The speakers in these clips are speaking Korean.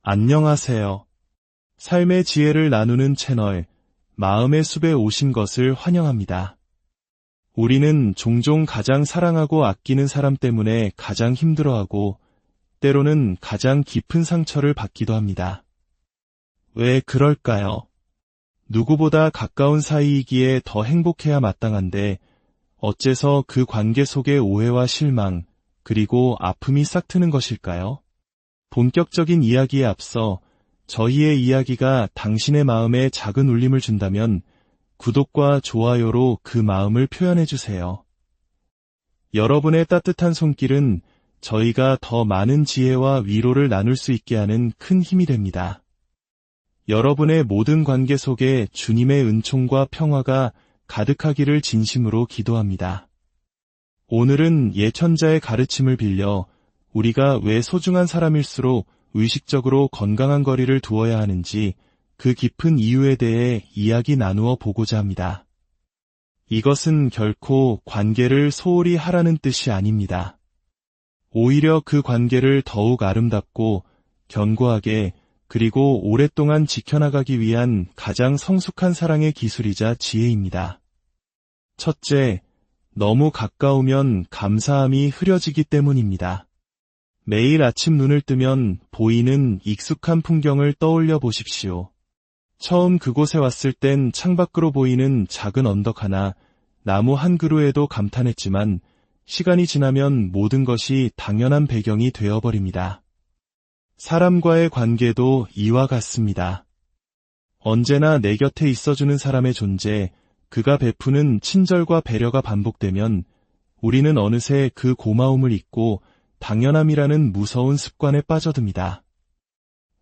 안녕하세요. 삶의 지혜를 나누는 채널 마음의 숲에 오신 것을 환영합니다. 우리는 종종 가장 사랑하고 아끼는 사람 때문에 가장 힘들어하고 때로는 가장 깊은 상처를 받기도 합니다. 왜 그럴까요? 누구보다 가까운 사이이기에 더 행복해야 마땅한데 어째서 그 관계 속에 오해와 실망, 그리고 아픔이 싹트는 것일까요? 본격적인 이야기에 앞서 저희의 이야기가 당신의 마음에 작은 울림을 준다면 구독과 좋아요로 그 마음을 표현해 주세요. 여러분의 따뜻한 손길은 저희가 더 많은 지혜와 위로를 나눌 수 있게 하는 큰 힘이 됩니다. 여러분의 모든 관계 속에 주님의 은총과 평화가 가득하기를 진심으로 기도합니다. 오늘은 예천자의 가르침을 빌려 우리가 왜 소중한 사람일수록 의식적으로 건강한 거리를 두어야 하는지 그 깊은 이유에 대해 이야기 나누어 보고자 합니다. 이것은 결코 관계를 소홀히 하라는 뜻이 아닙니다. 오히려 그 관계를 더욱 아름답고 견고하게 그리고 오랫동안 지켜나가기 위한 가장 성숙한 사랑의 기술이자 지혜입니다. 첫째, 너무 가까우면 감사함이 흐려지기 때문입니다. 매일 아침 눈을 뜨면 보이는 익숙한 풍경을 떠올려 보십시오. 처음 그곳에 왔을 땐 창밖으로 보이는 작은 언덕 하나, 나무 한 그루에도 감탄했지만 시간이 지나면 모든 것이 당연한 배경이 되어버립니다. 사람과의 관계도 이와 같습니다. 언제나 내 곁에 있어주는 사람의 존재, 그가 베푸는 친절과 배려가 반복되면 우리는 어느새 그 고마움을 잊고 당연함이라는 무서운 습관에 빠져듭니다.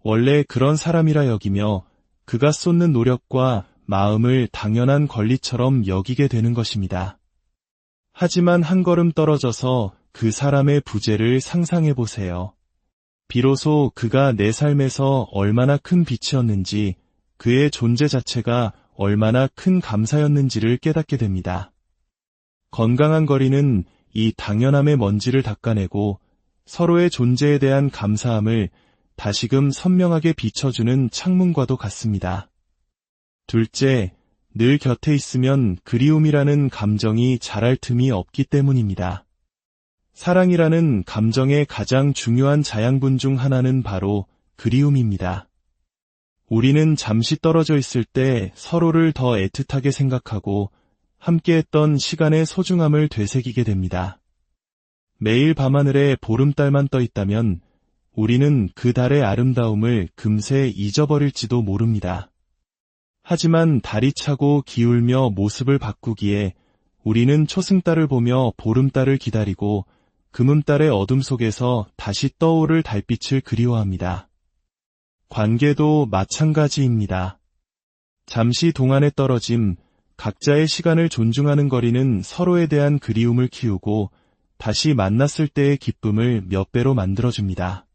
원래 그런 사람이라 여기며 그가 쏟는 노력과 마음을 당연한 권리처럼 여기게 되는 것입니다. 하지만 한 걸음 떨어져서 그 사람의 부재를 상상해 보세요. 비로소 그가 내 삶에서 얼마나 큰 빛이었는지, 그의 존재 자체가 얼마나 큰 감사였는지를 깨닫게 됩니다. 건강한 거리는 이 당연함의 먼지를 닦아내고 서로의 존재에 대한 감사함을 다시금 선명하게 비춰주는 창문과도 같습니다. 둘째, 늘 곁에 있으면 그리움이라는 감정이 자랄 틈이 없기 때문입니다. 사랑이라는 감정의 가장 중요한 자양분 중 하나는 바로 그리움입니다. 우리는 잠시 떨어져 있을 때 서로를 더 애틋하게 생각하고 함께했던 시간의 소중함을 되새기게 됩니다. 매일 밤하늘에 보름달만 떠 있다면 우리는 그 달의 아름다움을 금세 잊어버릴지도 모릅니다. 하지만 달이 차고 기울며 모습을 바꾸기에 우리는 초승달을 보며 보름달을 기다리고 금음달의 어둠 속에서 다시 떠오를 달빛을 그리워합니다. 관계도 마찬가지입니다. 잠시 동안의 떨어짐, 각자의 시간을 존중하는 거리는 서로에 대한 그리움을 키우고 다시 만났을 때의 기쁨을 몇 배로 만들어줍니다.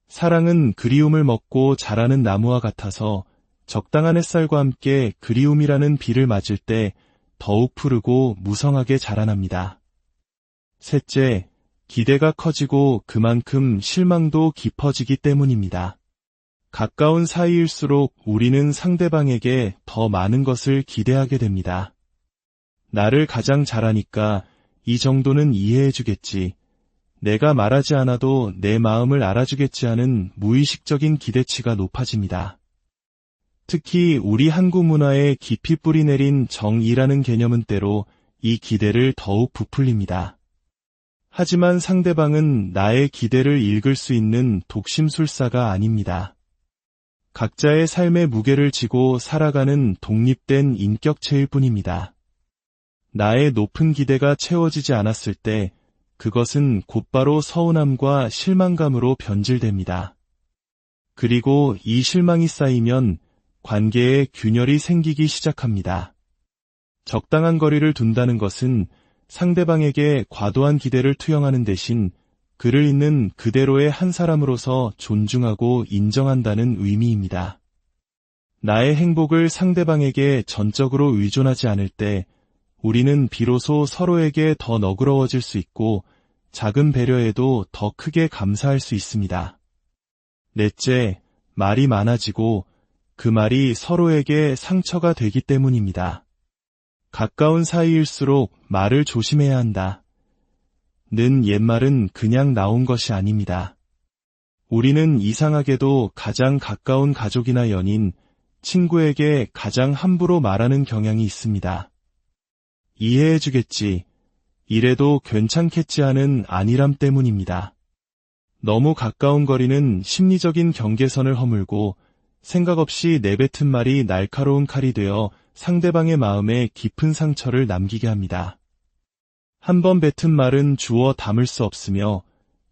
사랑은 그리움을 먹고 자라는 나무와 같아서 적당한 햇살과 함께 그리움이라는 비를 맞을 때 더욱 푸르고 무성하게 자라납니다. 셋째, 기대가 커지고 그만큼 실망도 깊어지기 때문입니다. 가까운 사이일수록 우리는 상대방에게 더 많은 것을 기대하게 됩니다. 나를 가장 잘하니까 이 정도는 이해해주겠지, 내가 말하지 않아도 내 마음을 알아주겠지 하는 무의식적인 기대치가 높아집니다. 특히 우리 한국 문화에 깊이 뿌리내린 정의라는 개념은 때로 이 기대를 더욱 부풀립니다. 하지만 상대방은 나의 기대를 읽을 수 있는 독심술사가 아닙니다. 각자의 삶의 무게를 지고 살아가는 독립된 인격체일 뿐입니다. 나의 높은 기대가 채워지지 않았을 때 그것은 곧바로 서운함과 실망감으로 변질됩니다. 그리고 이 실망이 쌓이면 관계에 균열이 생기기 시작합니다. 적당한 거리를 둔다는 것은 상대방에게 과도한 기대를 투영하는 대신 그를 있는 그대로의 한 사람으로서 존중하고 인정한다는 의미입니다. 나의 행복을 상대방에게 전적으로 의존하지 않을 때 우리는 비로소 서로에게 더 너그러워질 수 있고 작은 배려에도 더 크게 감사할 수 있습니다. 넷째, 말이 많아지고 그 말이 서로에게 상처가 되기 때문입니다. 가까운 사이일수록 말을 조심해야 한다. 는 옛말은 그냥 나온 것이 아닙니다. 우리는 이상하게도 가장 가까운 가족이나 연인, 친구에게 가장 함부로 말하는 경향이 있습니다. 이해해주겠지, 이래도 괜찮겠지 하는 안일함 때문입니다. 너무 가까운 거리는 심리적인 경계선을 허물고 생각 없이 내뱉은 말이 날카로운 칼이 되어 상대방의 마음에 깊은 상처를 남기게 합니다. 한 번 뱉은 말은 주워 담을 수 없으며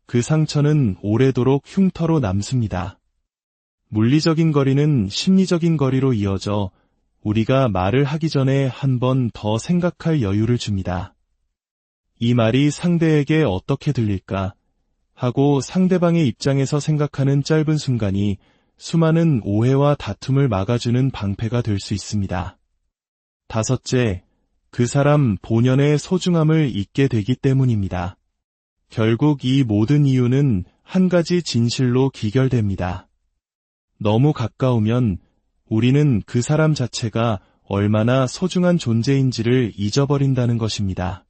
그 상처는 오래도록 흉터로 남습니다. 물리적인 거리는 심리적인 거리로 이어져 우리가 말을 하기 전에 한 번 더 생각할 여유를 줍니다. 이 말이 상대에게 어떻게 들릴까 하고 상대방의 입장에서 생각하는 짧은 순간이 수많은 오해와 다툼을 막아주는 방패가 될 수 있습니다. 다섯째, 그 사람 본연의 소중함을 잊게 되기 때문입니다. 결국 이 모든 이유는 한 가지 진실로 기결됩니다. 너무 가까우면 우리는 그 사람 자체가 얼마나 소중한 존재인지를 잊어버린다는 것입니다.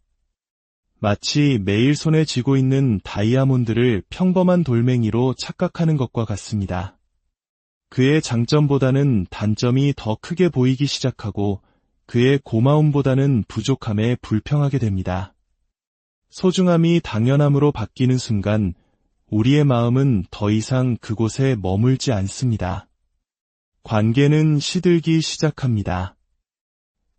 마치 매일 손에 쥐고 있는 다이아몬드를 평범한 돌멩이로 착각하는 것과 같습니다. 그의 장점보다는 단점이 더 크게 보이기 시작하고 그의 고마움보다는 부족함에 불평하게 됩니다. 소중함이 당연함으로 바뀌는 순간 우리의 마음은 더 이상 그곳에 머물지 않습니다. 관계는 시들기 시작합니다.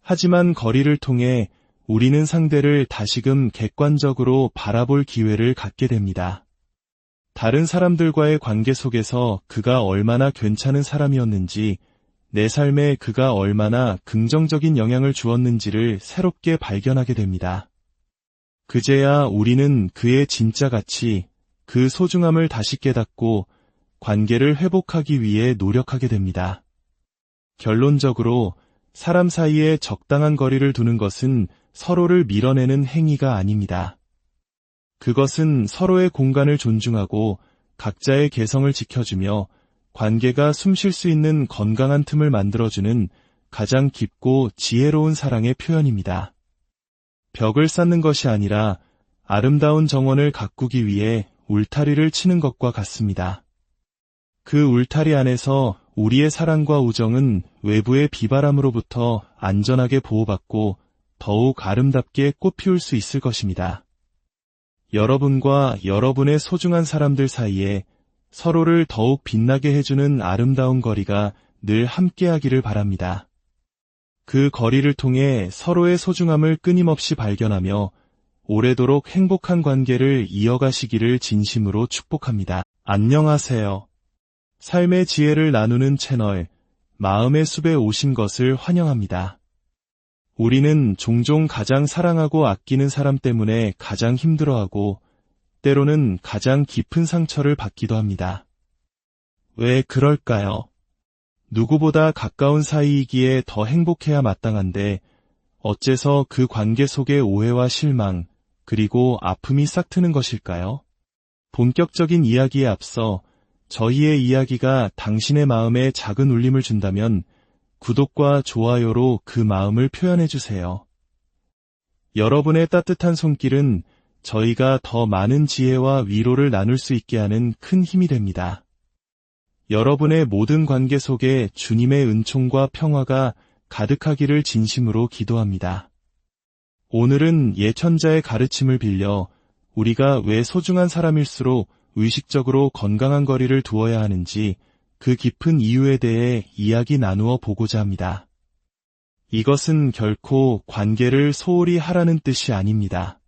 하지만 거리를 통해 우리는 상대를 다시금 객관적으로 바라볼 기회를 갖게 됩니다. 다른 사람들과의 관계 속에서 그가 얼마나 괜찮은 사람이었는지, 내 삶에 그가 얼마나 긍정적인 영향을 주었는지를 새롭게 발견하게 됩니다. 그제야 우리는 그의 진짜 가치, 그 소중함을 다시 깨닫고 관계를 회복하기 위해 노력하게 됩니다. 결론적으로 사람 사이에 적당한 거리를 두는 것은 서로를 밀어내는 행위가 아닙니다. 그것은 서로의 공간을 존중하고 각자의 개성을 지켜주며 관계가 숨쉴 수 있는 건강한 틈을 만들어주는 가장 깊고 지혜로운 사랑의 표현입니다. 벽을 쌓는 것이 아니라 아름다운 정원을 가꾸기 위해 울타리를 치는 것과 같습니다. 그 울타리 안에서 우리의 사랑과 우정은 외부의 비바람으로부터 안전하게 보호받고 더욱 아름답게 꽃피울 수 있을 것입니다. 여러분과 여러분의 소중한 사람들 사이에 서로를 더욱 빛나게 해주는 아름다운 거리가 늘 함께하기를 바랍니다. 그 거리를 통해 서로의 소중함을 끊임없이 발견하며 오래도록 행복한 관계를 이어가시기를 진심으로 축복합니다. 안녕하세요. 삶의 지혜를 나누는 채널 마음의 숲에 오신 것을 환영합니다. 우리는 종종 가장 사랑하고 아끼는 사람 때문에 가장 힘들어하고 때로는 가장 깊은 상처를 받기도 합니다. 왜 그럴까요? 누구보다 가까운 사이이기에 더 행복해야 마땅한데 어째서 그 관계 속의 오해와 실망, 그리고 아픔이 싹트는 것일까요? 본격적인 이야기에 앞서 저희의 이야기가 당신의 마음에 작은 울림을 준다면 구독과 좋아요로 그 마음을 표현해주세요. 여러분의 따뜻한 손길은 저희가 더 많은 지혜와 위로를 나눌 수 있게 하는 큰 힘이 됩니다. 여러분의 모든 관계 속에 주님의 은총과 평화가 가득하기를 진심으로 기도합니다. 오늘은 예천자의 가르침을 빌려 우리가 왜 소중한 사람일수록 의식적으로 건강한 거리를 두어야 하는지 그 깊은 이유에 대해 이야기 나누어 보고자 합니다. 이것은 결코 관계를 소홀히 하라는 뜻이 아닙니다.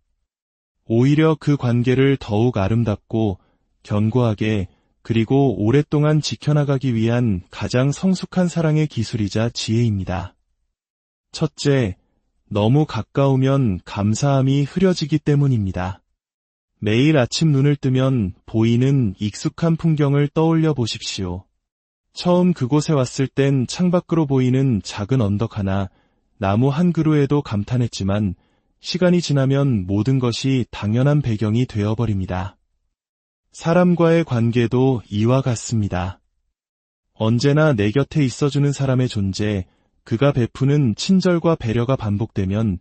오히려 그 관계를 더욱 아름답고 견고하게 그리고 오랫동안 지켜나가기 위한 가장 성숙한 사랑의 기술이자 지혜입니다. 첫째, 너무 가까우면 감사함이 흐려지기 때문입니다. 매일 아침 눈을 뜨면 보이는 익숙한 풍경을 떠올려 보십시오. 처음 그곳에 왔을 땐 창밖으로 보이는 작은 언덕 하나, 나무 한 그루에도 감탄했지만 시간이 지나면 모든 것이 당연한 배경이 되어버립니다. 사람과의 관계도 이와 같습니다. 언제나 내 곁에 있어주는 사람의 존재, 그가 베푸는 친절과 배려가 반복되면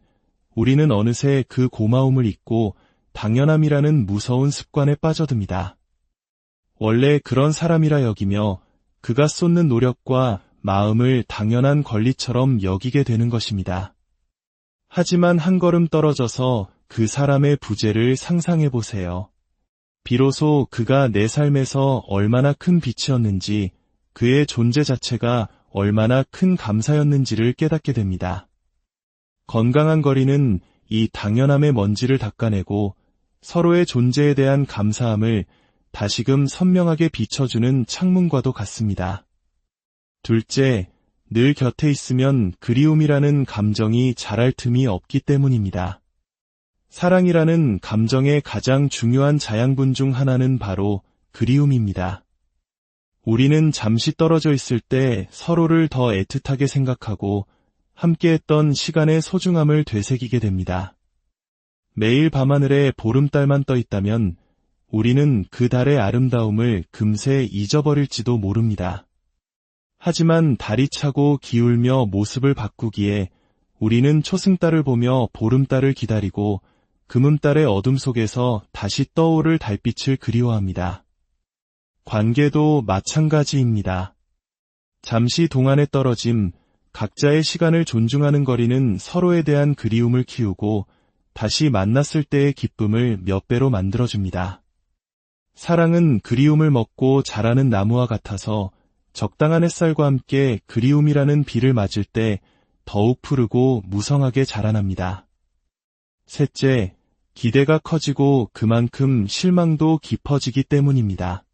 우리는 어느새 그 고마움을 잊고 당연함이라는 무서운 습관에 빠져듭니다. 원래 그런 사람이라 여기며 그가 쏟는 노력과 마음을 당연한 권리처럼 여기게 되는 것입니다. 하지만 한 걸음 떨어져서 그 사람의 부재를 상상해 보세요. 비로소 그가 내 삶에서 얼마나 큰 빛이었는지, 그의 존재 자체가 얼마나 큰 감사였는지를 깨닫게 됩니다. 건강한 거리는 이 당연함의 먼지를 닦아내고 서로의 존재에 대한 감사함을 다시금 선명하게 비춰주는 창문과도 같습니다. 둘째, 늘 곁에 있으면 그리움이라는 감정이 자랄 틈이 없기 때문입니다. 사랑이라는 감정의 가장 중요한 자양분 중 하나는 바로 그리움입니다. 우리는 잠시 떨어져 있을 때 서로를 더 애틋하게 생각하고 함께했던 시간의 소중함을 되새기게 됩니다. 매일 밤하늘에 보름달만 떠 있다면 우리는 그 달의 아름다움을 금세 잊어버릴지도 모릅니다. 하지만 달이 차고 기울며 모습을 바꾸기에 우리는 초승달을 보며 보름달을 기다리고 금음달의 어둠 속에서 다시 떠오를 달빛을 그리워합니다. 관계도 마찬가지입니다. 잠시 동안의 떨어짐, 각자의 시간을 존중하는 거리는 서로에 대한 그리움을 키우고 다시 만났을 때의 기쁨을 몇 배로 만들어줍니다. 사랑은 그리움을 먹고 자라는 나무와 같아서 적당한 햇살과 함께 그리움이라는 비를 맞을 때 더욱 푸르고 무성하게 자라납니다. 셋째, 기대가 커지고 그만큼 실망도 깊어지기 때문입니다.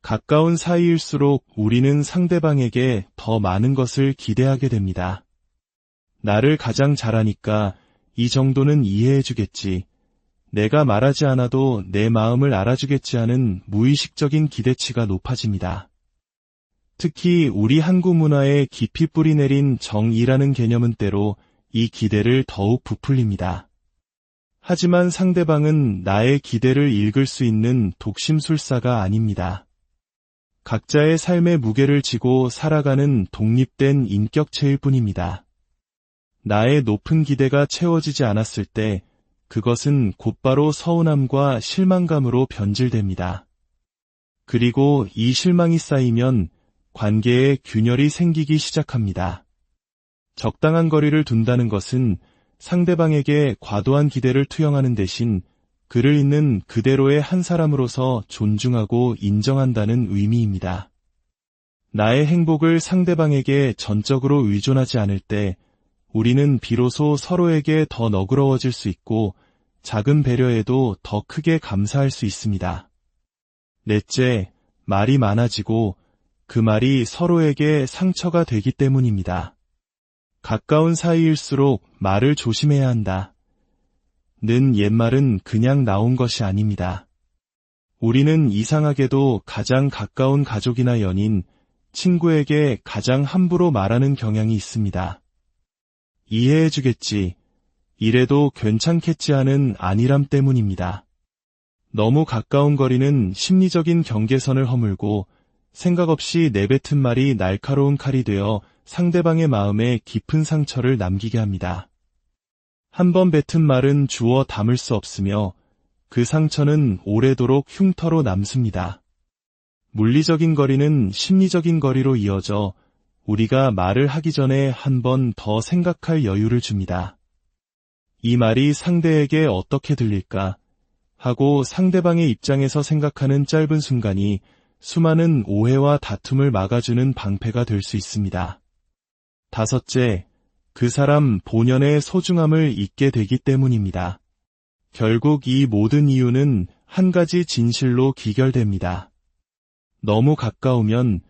가까운 사이일수록 우리는 상대방에게 더 많은 것을 기대하게 됩니다. 나를 가장 잘하니까 이 정도는 이해해주겠지. 내가 말하지 않아도 내 마음을 알아주겠지 하는 무의식적인 기대치가 높아집니다. 특히 우리 한국 문화에 깊이 뿌리내린 정의라는 개념은 때로 이 기대를 더욱 부풀립니다. 하지만 상대방은 나의 기대를 읽을 수 있는 독심술사가 아닙니다. 각자의 삶의 무게를 지고 살아가는 독립된 인격체일 뿐입니다. 나의 높은 기대가 채워지지 않았을 때 그것은 곧바로 서운함과 실망감으로 변질됩니다. 그리고 이 실망이 쌓이면 관계에 균열이 생기기 시작합니다. 적당한 거리를 둔다는 것은 상대방에게 과도한 기대를 투영하는 대신 그를 있는 그대로의 한 사람으로서 존중하고 인정한다는 의미입니다. 나의 행복을 상대방에게 전적으로 의존하지 않을 때 우리는 비로소 서로에게 더 너그러워질 수 있고 작은 배려에도 더 크게 감사할 수 있습니다. 넷째, 말이 많아지고 그 말이 서로에게 상처가 되기 때문입니다. 가까운 사이일수록 말을 조심해야 한다. 는 옛말은 그냥 나온 것이 아닙니다. 우리는 이상하게도 가장 가까운 가족이나 연인, 친구에게 가장 함부로 말하는 경향이 있습니다. 이해해주겠지, 이래도 괜찮겠지 하는 안일함 때문입니다. 너무 가까운 거리는 심리적인 경계선을 허물고 생각 없이 내뱉은 말이 날카로운 칼이 되어 상대방의 마음에 깊은 상처를 남기게 합니다. 한 번 뱉은 말은 주워 담을 수 없으며 그 상처는 오래도록 흉터로 남습니다. 물리적인 거리는 심리적인 거리로 이어져 우리가 말을 하기 전에 한 번 더 생각할 여유를 줍니다. 이 말이 상대에게 어떻게 들릴까 하고 상대방의 입장에서 생각하는 짧은 순간이 수많은 오해와 다툼을 막아주는 방패가 될 수 있습니다. 다섯째, 그 사람 본연의 소중함을 잊게 되기 때문입니다. 결국 이 모든 이유는 한 가지 진실로 기결됩니다. 너무 가까우면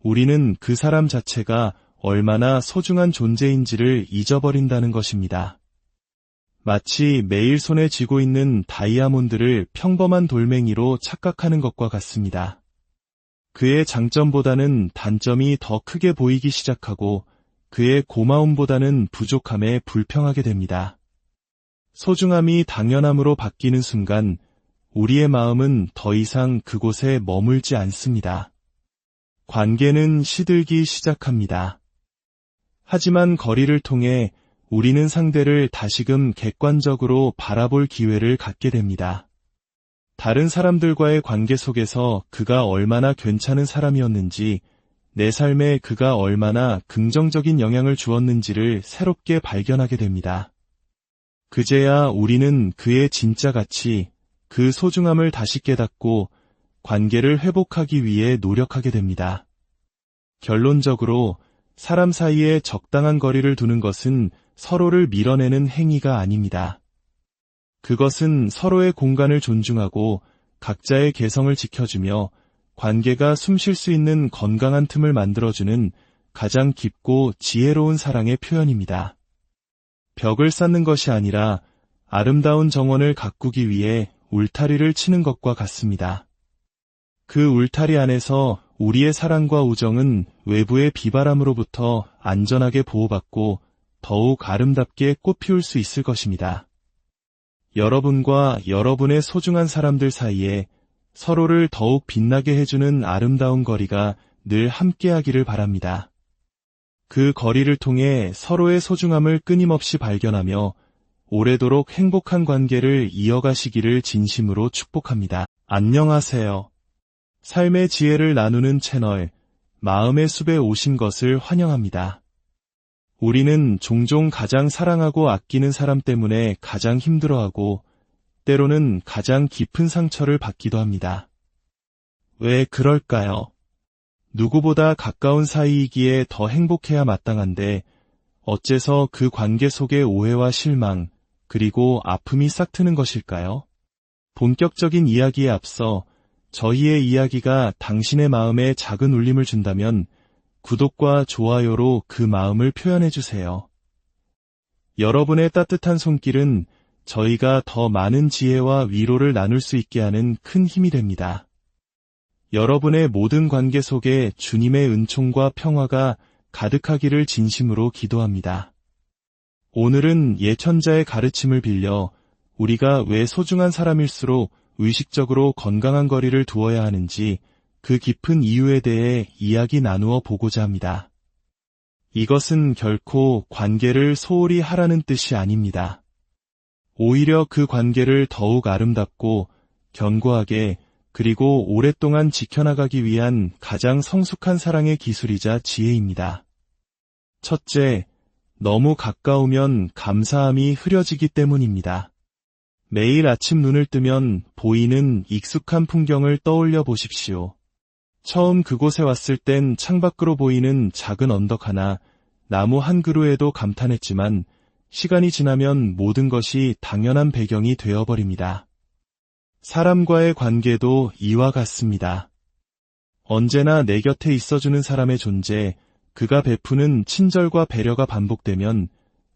우리는 그 사람 자체가 얼마나 소중한 존재인지를 잊어버린다는 것입니다. 마치 매일 손에 쥐고 있는 다이아몬드를 평범한 돌멩이로 착각하는 것과 같습니다. 그의 장점보다는 단점이 더 크게 보이기 시작하고 그의 고마움보다는 부족함에 불평하게 됩니다. 소중함이 당연함으로 바뀌는 순간 우리의 마음은 더 이상 그곳에 머물지 않습니다. 관계는 시들기 시작합니다. 하지만 거리를 통해 우리는 상대를 다시금 객관적으로 바라볼 기회를 갖게 됩니다. 다른 사람들과의 관계 속에서 그가 얼마나 괜찮은 사람이었는지, 내 삶에 그가 얼마나 긍정적인 영향을 주었는지를 새롭게 발견하게 됩니다. 그제야 우리는 그의 진짜 가치, 그 소중함을 다시 깨닫고 관계를 회복하기 위해 노력하게 됩니다. 결론적으로 사람 사이에 적당한 거리를 두는 것은 서로를 밀어내는 행위가 아닙니다. 그것은 서로의 공간을 존중하고 각자의 개성을 지켜주며 관계가 숨쉴 수 있는 건강한 틈을 만들어주는 가장 깊고 지혜로운 사랑의 표현입니다. 벽을 쌓는 것이 아니라 아름다운 정원을 가꾸기 위해 울타리를 치는 것과 같습니다. 그 울타리 안에서 우리의 사랑과 우정은 외부의 비바람으로부터 안전하게 보호받고 더욱 아름답게 꽃피울 수 있을 것입니다. 여러분과 여러분의 소중한 사람들 사이에 서로를 더욱 빛나게 해주는 아름다운 거리가 늘 함께하기를 바랍니다. 그 거리를 통해 서로의 소중함을 끊임없이 발견하며 오래도록 행복한 관계를 이어가시기를 진심으로 축복합니다. 안녕하세요. 삶의 지혜를 나누는 채널 마음의 숲에 오신 것을 환영합니다. 우리는 종종 가장 사랑하고 아끼는 사람 때문에 가장 힘들어하고 때로는 가장 깊은 상처를 받기도 합니다. 왜 그럴까요? 누구보다 가까운 사이이기에 더 행복해야 마땅한데 어째서 그 관계 속에 오해와 실망, 그리고 아픔이 싹트는 것일까요? 본격적인 이야기에 앞서 저희의 이야기가 당신의 마음에 작은 울림을 준다면 구독과 좋아요로 그 마음을 표현해주세요. 여러분의 따뜻한 손길은 저희가 더 많은 지혜와 위로를 나눌 수 있게 하는 큰 힘이 됩니다. 여러분의 모든 관계 속에 주님의 은총과 평화가 가득하기를 진심으로 기도합니다. 오늘은 예천자의 가르침을 빌려 우리가 왜 소중한 사람일수록 의식적으로 건강한 거리를 두어야 하는지 그 깊은 이유에 대해 이야기 나누어 보고자 합니다. 이것은 결코 관계를 소홀히 하라는 뜻이 아닙니다. 오히려 그 관계를 더욱 아름답고 견고하게 그리고 오랫동안 지켜나가기 위한 가장 성숙한 사랑의 기술이자 지혜입니다. 첫째, 너무 가까우면 감사함이 흐려지기 때문입니다. 매일 아침 눈을 뜨면 보이는 익숙한 풍경을 떠올려 보십시오. 처음 그곳에 왔을 땐 창밖으로 보이는 작은 언덕 하나, 나무 한 그루에도 감탄했지만 시간이 지나면 모든 것이 당연한 배경이 되어버립니다. 사람과의 관계도 이와 같습니다. 언제나 내 곁에 있어주는 사람의 존재, 그가 베푸는 친절과 배려가 반복되면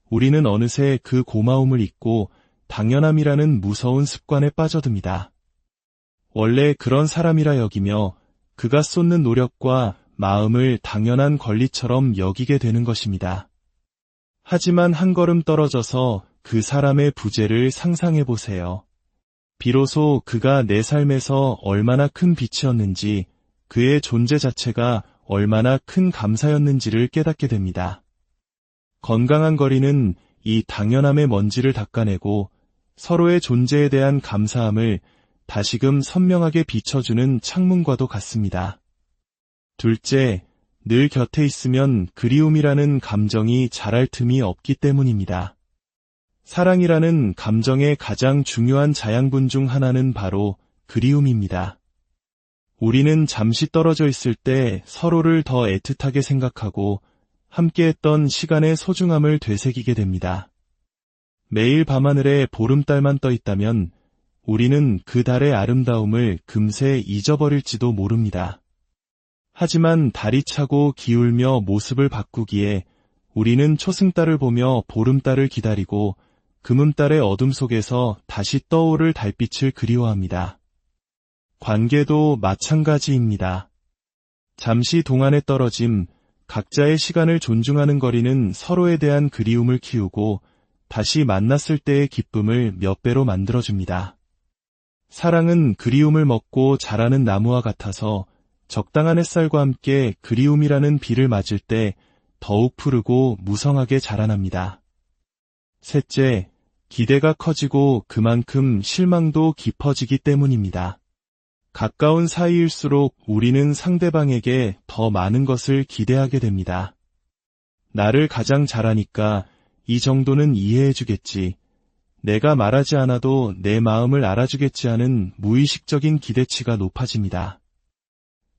우리는 어느새 그 고마움을 잊고 당연함이라는 무서운 습관에 빠져듭니다. 원래 그런 사람이라 여기며 그가 쏟는 노력과 마음을 당연한 권리처럼 여기게 되는 것입니다. 하지만 한 걸음 떨어져서 그 사람의 부재를 상상해 보세요. 비로소 그가 내 삶에서 얼마나 큰 빛이었는지, 그의 존재 자체가 얼마나 큰 감사였는지를 깨닫게 됩니다. 건강한 거리는 이 당연함의 먼지를 닦아내고 서로의 존재에 대한 감사함을 다시금 선명하게 비춰주는 창문과도 같습니다. 둘째, 늘 곁에 있으면 그리움이라는 감정이 자랄 틈이 없기 때문입니다. 사랑이라는 감정의 가장 중요한 자양분 중 하나는 바로 그리움입니다. 우리는 잠시 떨어져 있을 때 서로를 더 애틋하게 생각하고 함께했던 시간의 소중함을 되새기게 됩니다. 매일 밤하늘에 보름달만 떠 있다면 우리는 그 달의 아름다움을 금세 잊어버릴지도 모릅니다. 하지만 달이 차고 기울며 모습을 바꾸기에 우리는 초승달을 보며 보름달을 기다리고 금음달의 어둠 속에서 다시 떠오를 달빛을 그리워합니다. 관계도 마찬가지입니다. 잠시 동안의 떨어짐, 각자의 시간을 존중하는 거리는 서로에 대한 그리움을 키우고 다시 만났을 때의 기쁨을 몇 배로 만들어줍니다. 사랑은 그리움을 먹고 자라는 나무와 같아서 적당한 햇살과 함께 그리움이라는 비를 맞을 때 더욱 푸르고 무성하게 자라납니다. 셋째, 기대가 커지고 그만큼 실망도 깊어지기 때문입니다. 가까운 사이일수록 우리는 상대방에게 더 많은 것을 기대하게 됩니다. 나를 가장 잘하니까 이 정도는 이해해주겠지. 내가 말하지 않아도 내 마음을 알아주겠지 하는 무의식적인 기대치가 높아집니다.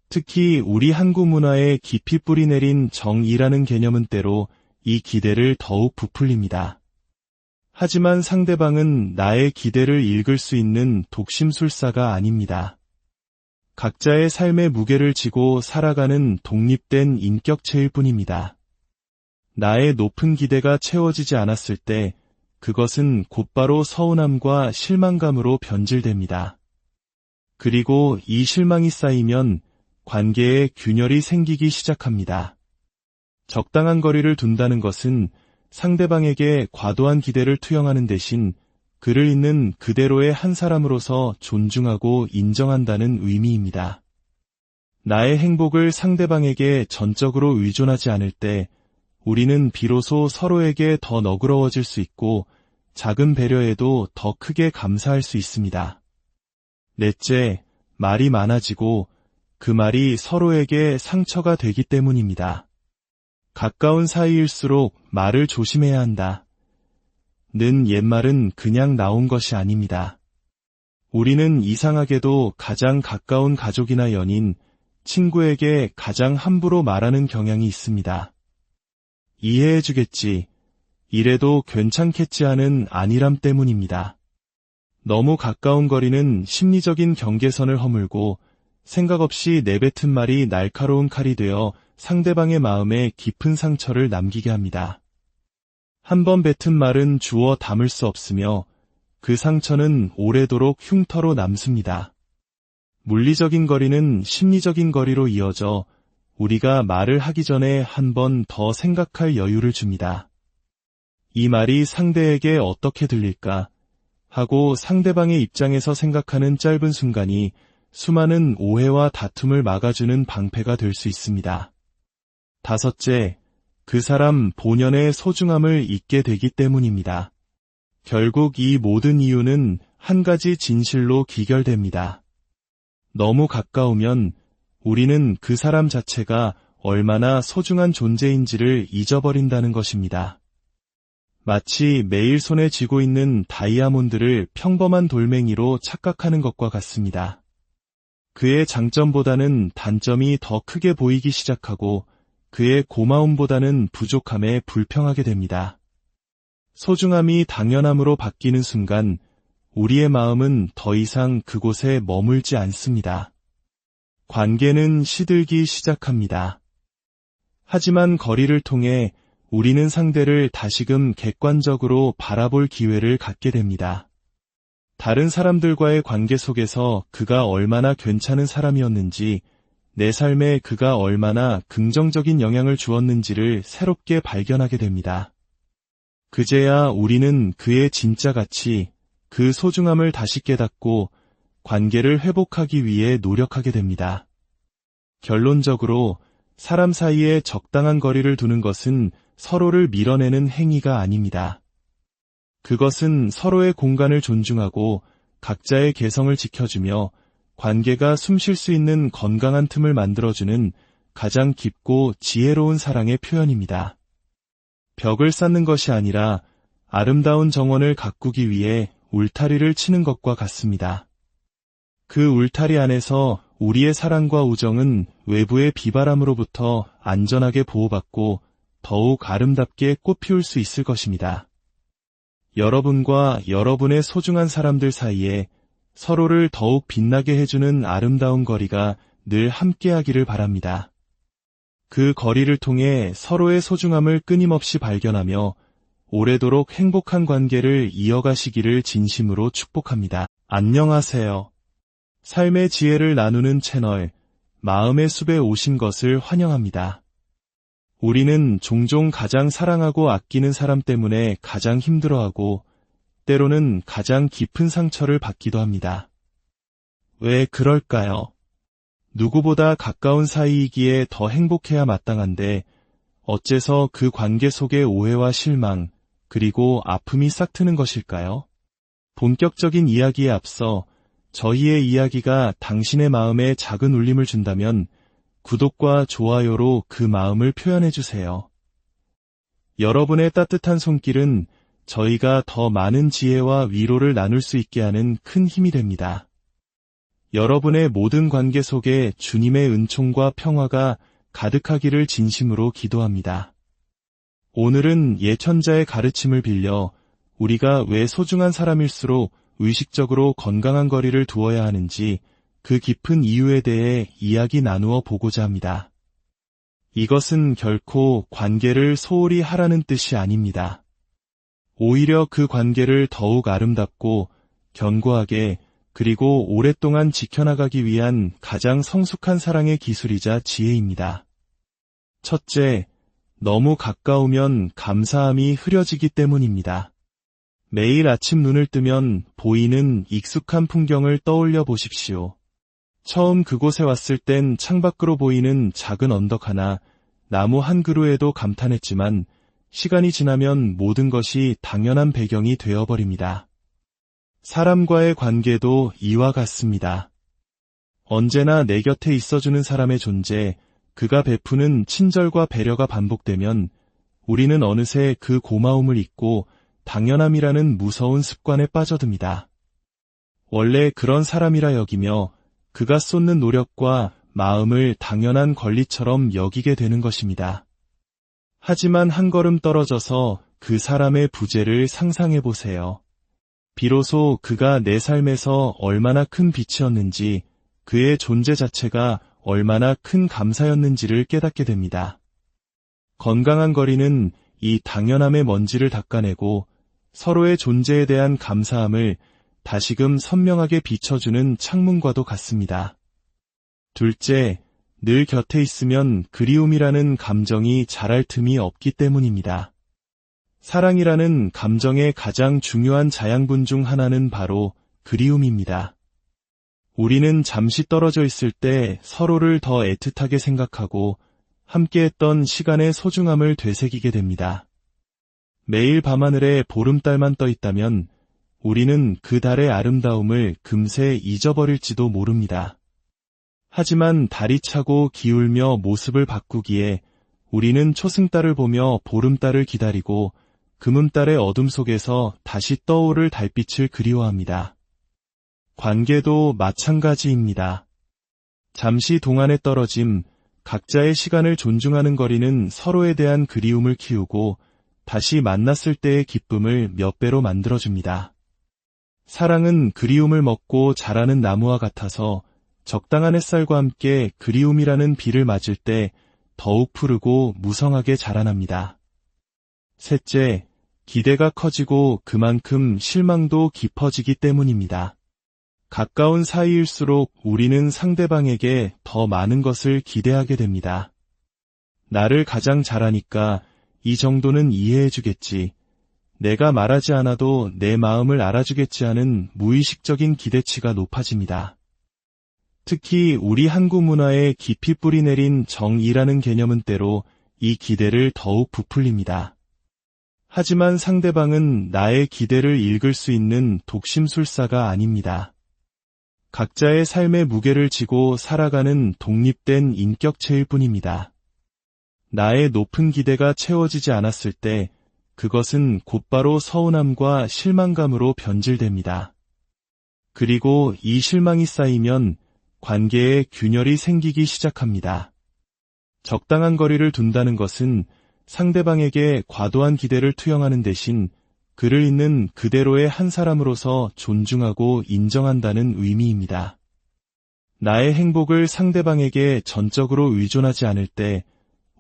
특히 우리 한국 문화에 깊이 뿌리내린 정이라는 개념은 때로 이 기대를 더욱 부풀립니다. 하지만 상대방은 나의 기대를 읽을 수 있는 독심술사가 아닙니다. 각자의 삶의 무게를 지고 살아가는 독립된 인격체일 뿐입니다. 나의 높은 기대가 채워지지 않았을 때 그것은 곧바로 서운함과 실망감으로 변질됩니다. 그리고 이 실망이 쌓이면 관계에 균열이 생기기 시작합니다. 적당한 거리를 둔다는 것은 상대방에게 과도한 기대를 투영하는 대신 그를 있는 그대로의 한 사람으로서 존중하고 인정한다는 의미입니다. 나의 행복을 상대방에게 전적으로 의존하지 않을 때 우리는 비로소 서로에게 더 너그러워질 수 있고 작은 배려에도 더 크게 감사할 수 있습니다. 넷째, 말이 많아지고 그 말이 서로에게 상처가 되기 때문입니다. 가까운 사이일수록 말을 조심해야 한다. 는 옛말은 그냥 나온 것이 아닙니다. 우리는 이상하게도 가장 가까운 가족이나 연인, 친구에게 가장 함부로 말하는 경향이 있습니다. 이해해주겠지, 이래도 괜찮겠지 하는 안일함 때문입니다. 너무 가까운 거리는 심리적인 경계선을 허물고 생각 없이 내뱉은 말이 날카로운 칼이 되어 상대방의 마음에 깊은 상처를 남기게 합니다. 한 번 뱉은 말은 주워 담을 수 없으며 그 상처는 오래도록 흉터로 남습니다. 물리적인 거리는 심리적인 거리로 이어져 우리가 말을 하기 전에 한 번 더 생각할 여유를 줍니다. 이 말이 상대에게 어떻게 들릴까 하고 상대방의 입장에서 생각하는 짧은 순간이 수많은 오해와 다툼을 막아주는 방패가 될 수 있습니다. 다섯째, 그 사람 본연의 소중함을 잊게 되기 때문입니다. 결국 이 모든 이유는 한 가지 진실로 기결됩니다. 너무 가까우면 우리는 그 사람 자체가 얼마나 소중한 존재인지를 잊어버린다는 것입니다. 마치 매일 손에 쥐고 있는 다이아몬드를 평범한 돌멩이로 착각하는 것과 같습니다. 그의 장점보다는 단점이 더 크게 보이기 시작하고 그의 고마움보다는 부족함에 불평하게 됩니다. 소중함이 당연함으로 바뀌는 순간 우리의 마음은 더 이상 그곳에 머물지 않습니다. 관계는 시들기 시작합니다. 하지만 거리를 통해 우리는 상대를 다시금 객관적으로 바라볼 기회를 갖게 됩니다. 다른 사람들과의 관계 속에서 그가 얼마나 괜찮은 사람이었는지, 내 삶에 그가 얼마나 긍정적인 영향을 주었는지를 새롭게 발견하게 됩니다. 그제야 우리는 그의 진짜 가치, 그 소중함을 다시 깨닫고 관계를 회복하기 위해 노력하게 됩니다. 결론적으로 사람 사이에 적당한 거리를 두는 것은 서로를 밀어내는 행위가 아닙니다. 그것은 서로의 공간을 존중하고 각자의 개성을 지켜주며 관계가 숨쉴 수 있는 건강한 틈을 만들어주는 가장 깊고 지혜로운 사랑의 표현입니다. 벽을 쌓는 것이 아니라 아름다운 정원을 가꾸기 위해 울타리를 치는 것과 같습니다. 그 울타리 안에서 우리의 사랑과 우정은 외부의 비바람으로부터 안전하게 보호받고 더욱 아름답게 꽃피울 수 있을 것입니다. 여러분과 여러분의 소중한 사람들 사이에 서로를 더욱 빛나게 해주는 아름다운 거리가 늘 함께하기를 바랍니다. 그 거리를 통해 서로의 소중함을 끊임없이 발견하며 오래도록 행복한 관계를 이어가시기를 진심으로 축복합니다. 안녕하세요. 삶의 지혜를 나누는 채널 마음의 숲에 오신 것을 환영합니다. 우리는 종종 가장 사랑하고 아끼는 사람 때문에 가장 힘들어하고 때로는 가장 깊은 상처를 받기도 합니다. 왜 그럴까요? 누구보다 가까운 사이이기에 더 행복해야 마땅한데 어째서 그 관계 속에 오해와 실망, 그리고 아픔이 싹트는 것일까요? 본격적인 이야기에 앞서 저희의 이야기가 당신의 마음에 작은 울림을 준다면 구독과 좋아요로 그 마음을 표현해 주세요. 여러분의 따뜻한 손길은 저희가 더 많은 지혜와 위로를 나눌 수 있게 하는 큰 힘이 됩니다. 여러분의 모든 관계 속에 주님의 은총과 평화가 가득하기를 진심으로 기도합니다. 오늘은 예천자의 가르침을 빌려 우리가 왜 소중한 사람일수록 의식적으로 건강한 거리를 두어야 하는지 그 깊은 이유에 대해 이야기 나누어 보고자 합니다. 이것은 결코 관계를 소홀히 하라는 뜻이 아닙니다. 오히려 그 관계를 더욱 아름답고 견고하게 그리고 오랫동안 지켜나가기 위한 가장 성숙한 사랑의 기술이자 지혜입니다. 첫째, 너무 가까우면 감사함이 흐려지기 때문입니다. 매일 아침 눈을 뜨면 보이는 익숙한 풍경을 떠올려 보십시오. 처음 그곳에 왔을 땐 창밖으로 보이는 작은 언덕 하나, 나무 한 그루에도 감탄했지만 시간이 지나면 모든 것이 당연한 배경이 되어버립니다. 사람과의 관계도 이와 같습니다. 언제나 내 곁에 있어주는 사람의 존재, 그가 베푸는 친절과 배려가 반복되면 우리는 어느새 그 고마움을 잊고 당연함이라는 무서운 습관에 빠져듭니다. 원래 그런 사람이라 여기며 그가 쏟는 노력과 마음을 당연한 권리처럼 여기게 되는 것입니다. 하지만 한 걸음 떨어져서 그 사람의 부재를 상상해 보세요. 비로소 그가 내 삶에서 얼마나 큰 빛이었는지, 그의 존재 자체가 얼마나 큰 감사였는지를 깨닫게 됩니다. 건강한 거리는 이 당연함의 먼지를 닦아내고 서로의 존재에 대한 감사함을 다시금 선명하게 비춰주는 창문과도 같습니다. 둘째, 늘 곁에 있으면 그리움이라는 감정이 자랄 틈이 없기 때문입니다. 사랑이라는 감정의 가장 중요한 자양분 중 하나는 바로 그리움입니다. 우리는 잠시 떨어져 있을 때 서로를 더 애틋하게 생각하고 함께했던 시간의 소중함을 되새기게 됩니다. 매일 밤하늘에 보름달만 떠 있다면 우리는 그 달의 아름다움을 금세 잊어버릴지도 모릅니다. 하지만 달이 차고 기울며 모습을 바꾸기에 우리는 초승달을 보며 보름달을 기다리고 금음달의 어둠 속에서 다시 떠오를 달빛을 그리워합니다. 관계도 마찬가지입니다. 잠시 동안의 떨어짐, 각자의 시간을 존중하는 거리는 서로에 대한 그리움을 키우고 다시 만났을 때의 기쁨을 몇 배로 만들어줍니다. 사랑은 그리움을 먹고 자라는 나무와 같아서 적당한 햇살과 함께 그리움이라는 비를 맞을 때 더욱 푸르고 무성하게 자라납니다. 셋째, 기대가 커지고 그만큼 실망도 깊어지기 때문입니다. 가까운 사이일수록 우리는 상대방에게 더 많은 것을 기대하게 됩니다. 나를 가장 잘하니까 이 정도는 이해해주겠지. 내가 말하지 않아도 내 마음을 알아주겠지 하는 무의식적인 기대치가 높아집니다. 특히 우리 한국 문화에 깊이 뿌리내린 정의라는 개념은 때로 이 기대를 더욱 부풀립니다. 하지만 상대방은 나의 기대를 읽을 수 있는 독심술사가 아닙니다. 각자의 삶의 무게를 지고 살아가는 독립된 인격체일 뿐입니다. 나의 높은 기대가 채워지지 않았을 때 그것은 곧바로 서운함과 실망감으로 변질됩니다. 그리고 이 실망이 쌓이면 관계에 균열이 생기기 시작합니다. 적당한 거리를 둔다는 것은 상대방에게 과도한 기대를 투영하는 대신 그를 있는 그대로의 한 사람으로서 존중하고 인정한다는 의미입니다. 나의 행복을 상대방에게 전적으로 의존하지 않을 때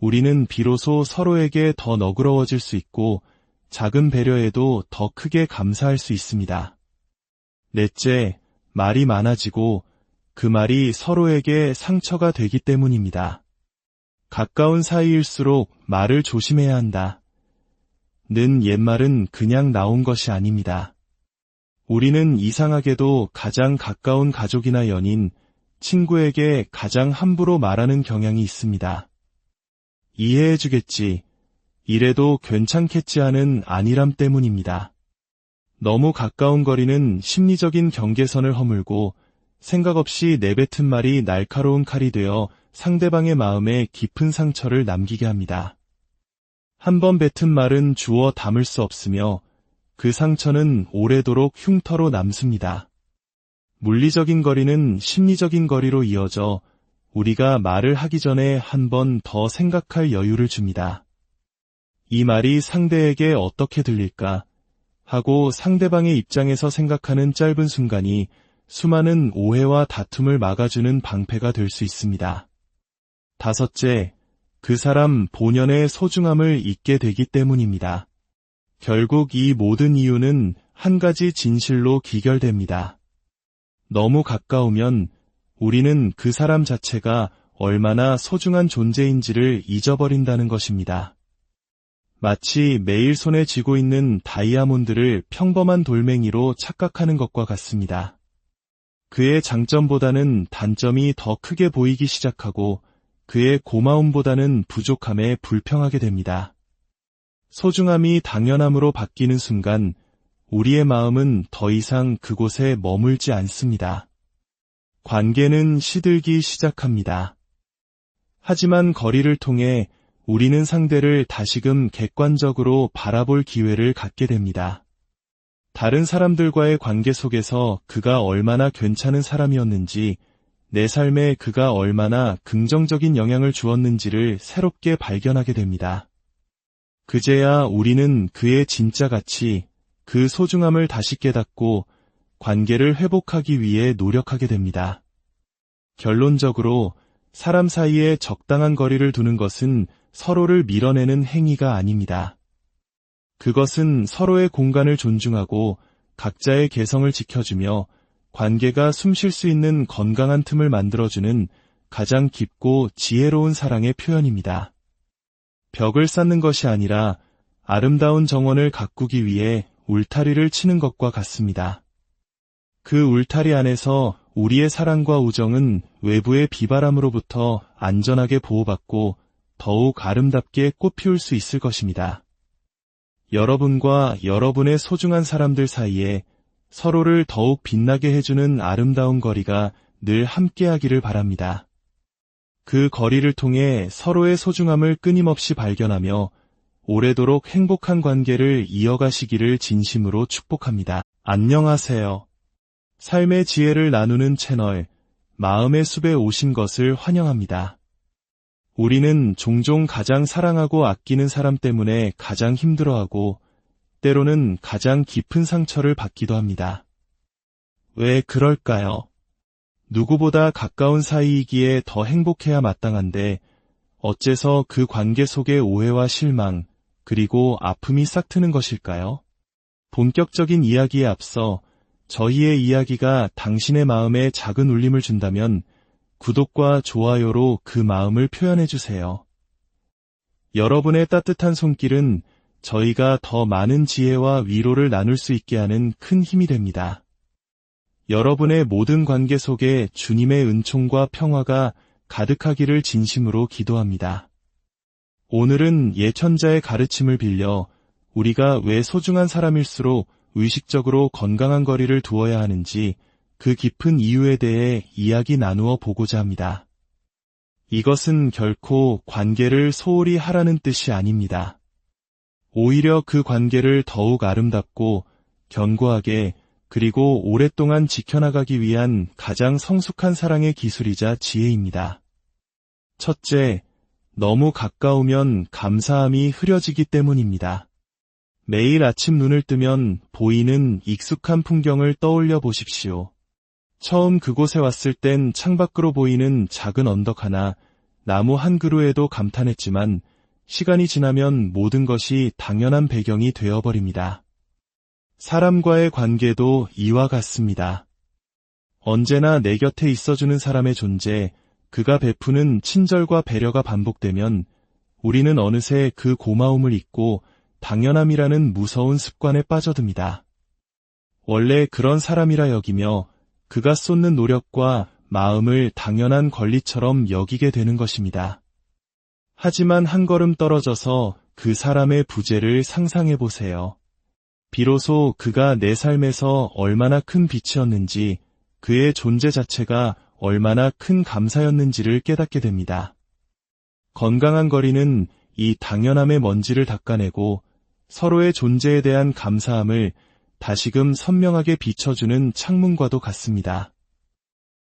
우리는 비로소 서로에게 더 너그러워질 수 있고 작은 배려에도 더 크게 감사할 수 있습니다. 넷째, 말이 많아지고 그 말이 서로에게 상처가 되기 때문입니다. 가까운 사이일수록 말을 조심해야 한다. 는 옛말은 그냥 나온 것이 아닙니다. 우리는 이상하게도 가장 가까운 가족이나 연인, 친구에게 가장 함부로 말하는 경향이 있습니다. 이해해주겠지, 이래도 괜찮겠지 하는 안일함 때문입니다. 너무 가까운 거리는 심리적인 경계선을 허물고 생각 없이 내뱉은 말이 날카로운 칼이 되어 상대방의 마음에 깊은 상처를 남기게 합니다. 한 번 뱉은 말은 주워 담을 수 없으며 그 상처는 오래도록 흉터로 남습니다. 물리적인 거리는 심리적인 거리로 이어져 우리가 말을 하기 전에 한 번 더 생각할 여유를 줍니다. 이 말이 상대에게 어떻게 들릴까 하고 상대방의 입장에서 생각하는 짧은 순간이 수많은 오해와 다툼을 막아주는 방패가 될 수 있습니다. 다섯째, 그 사람 본연의 소중함을 잊게 되기 때문입니다. 결국 이 모든 이유는 한 가지 진실로 기결됩니다. 너무 가까우면 우리는 그 사람 자체가 얼마나 소중한 존재인지를 잊어버린다는 것입니다. 마치 매일 손에 쥐고 있는 다이아몬드를 평범한 돌멩이로 착각하는 것과 같습니다. 그의 장점보다는 단점이 더 크게 보이기 시작하고 그의 고마움보다는 부족함에 불평하게 됩니다. 소중함이 당연함으로 바뀌는 순간 우리의 마음은 더 이상 그곳에 머물지 않습니다. 관계는 시들기 시작합니다. 하지만 거리를 통해 우리는 상대를 다시금 객관적으로 바라볼 기회를 갖게 됩니다. 다른 사람들과의 관계 속에서 그가 얼마나 괜찮은 사람이었는지, 내 삶에 그가 얼마나 긍정적인 영향을 주었는지를 새롭게 발견하게 됩니다. 그제야 우리는 그의 진짜 가치, 그 소중함을 다시 깨닫고 관계를 회복하기 위해 노력하게 됩니다. 결론적으로 사람 사이에 적당한 거리를 두는 것은 서로를 밀어내는 행위가 아닙니다. 그것은 서로의 공간을 존중하고 각자의 개성을 지켜주며 관계가 숨쉴 수 있는 건강한 틈을 만들어주는 가장 깊고 지혜로운 사랑의 표현입니다. 벽을 쌓는 것이 아니라 아름다운 정원을 가꾸기 위해 울타리를 치는 것과 같습니다. 그 울타리 안에서 우리의 사랑과 우정은 외부의 비바람으로부터 안전하게 보호받고 더욱 아름답게 꽃피울 수 있을 것입니다. 여러분과 여러분의 소중한 사람들 사이에 서로를 더욱 빛나게 해주는 아름다운 거리가 늘 함께하기를 바랍니다. 그 거리를 통해 서로의 소중함을 끊임없이 발견하며 오래도록 행복한 관계를 이어가시기를 진심으로 축복합니다. 안녕하세요. 삶의 지혜를 나누는 채널 마음의 숲에 오신 것을 환영합니다. 우리는 종종 가장 사랑하고 아끼는 사람 때문에 가장 힘들어하고 때로는 가장 깊은 상처를 받기도 합니다. 왜 그럴까요? 누구보다 가까운 사이이기에 더 행복해야 마땅한데 어째서 그 관계 속의 오해와 실망, 그리고 아픔이 싹트는 것일까요? 본격적인 이야기에 앞서 저희의 이야기가 당신의 마음에 작은 울림을 준다면 구독과 좋아요로 그 마음을 표현해주세요. 여러분의 따뜻한 손길은 저희가 더 많은 지혜와 위로를 나눌 수 있게 하는 큰 힘이 됩니다. 여러분의 모든 관계 속에 주님의 은총과 평화가 가득하기를 진심으로 기도합니다. 오늘은 예천자의 가르침을 빌려 우리가 왜 소중한 사람일수록 의식적으로 건강한 거리를 두어야 하는지 그 깊은 이유에 대해 이야기 나누어 보고자 합니다. 이것은 결코 관계를 소홀히 하라는 뜻이 아닙니다. 오히려 그 관계를 더욱 아름답고 견고하게 그리고 오랫동안 지켜나가기 위한 가장 성숙한 사랑의 기술이자 지혜입니다. 첫째, 너무 가까우면 감사함이 흐려지기 때문입니다. 매일 아침 눈을 뜨면 보이는 익숙한 풍경을 떠올려 보십시오. 처음 그곳에 왔을 땐 창밖으로 보이는 작은 언덕 하나, 나무 한 그루에도 감탄했지만 시간이 지나면 모든 것이 당연한 배경이 되어버립니다. 사람과의 관계도 이와 같습니다. 언제나 내 곁에 있어주는 사람의 존재, 그가 베푸는 친절과 배려가 반복되면 우리는 어느새 그 고마움을 잊고 당연함이라는 무서운 습관에 빠져듭니다. 원래 그런 사람이라 여기며 그가 쏟는 노력과 마음을 당연한 권리처럼 여기게 되는 것입니다. 하지만 한 걸음 떨어져서 그 사람의 부재를 상상해 보세요. 비로소 그가 내 삶에서 얼마나 큰 빛이었는지, 그의 존재 자체가 얼마나 큰 감사였는지를 깨닫게 됩니다. 건강한 거리는 이 당연함의 먼지를 닦아내고 서로의 존재에 대한 감사함을 다시금 선명하게 비춰주는 창문과도 같습니다.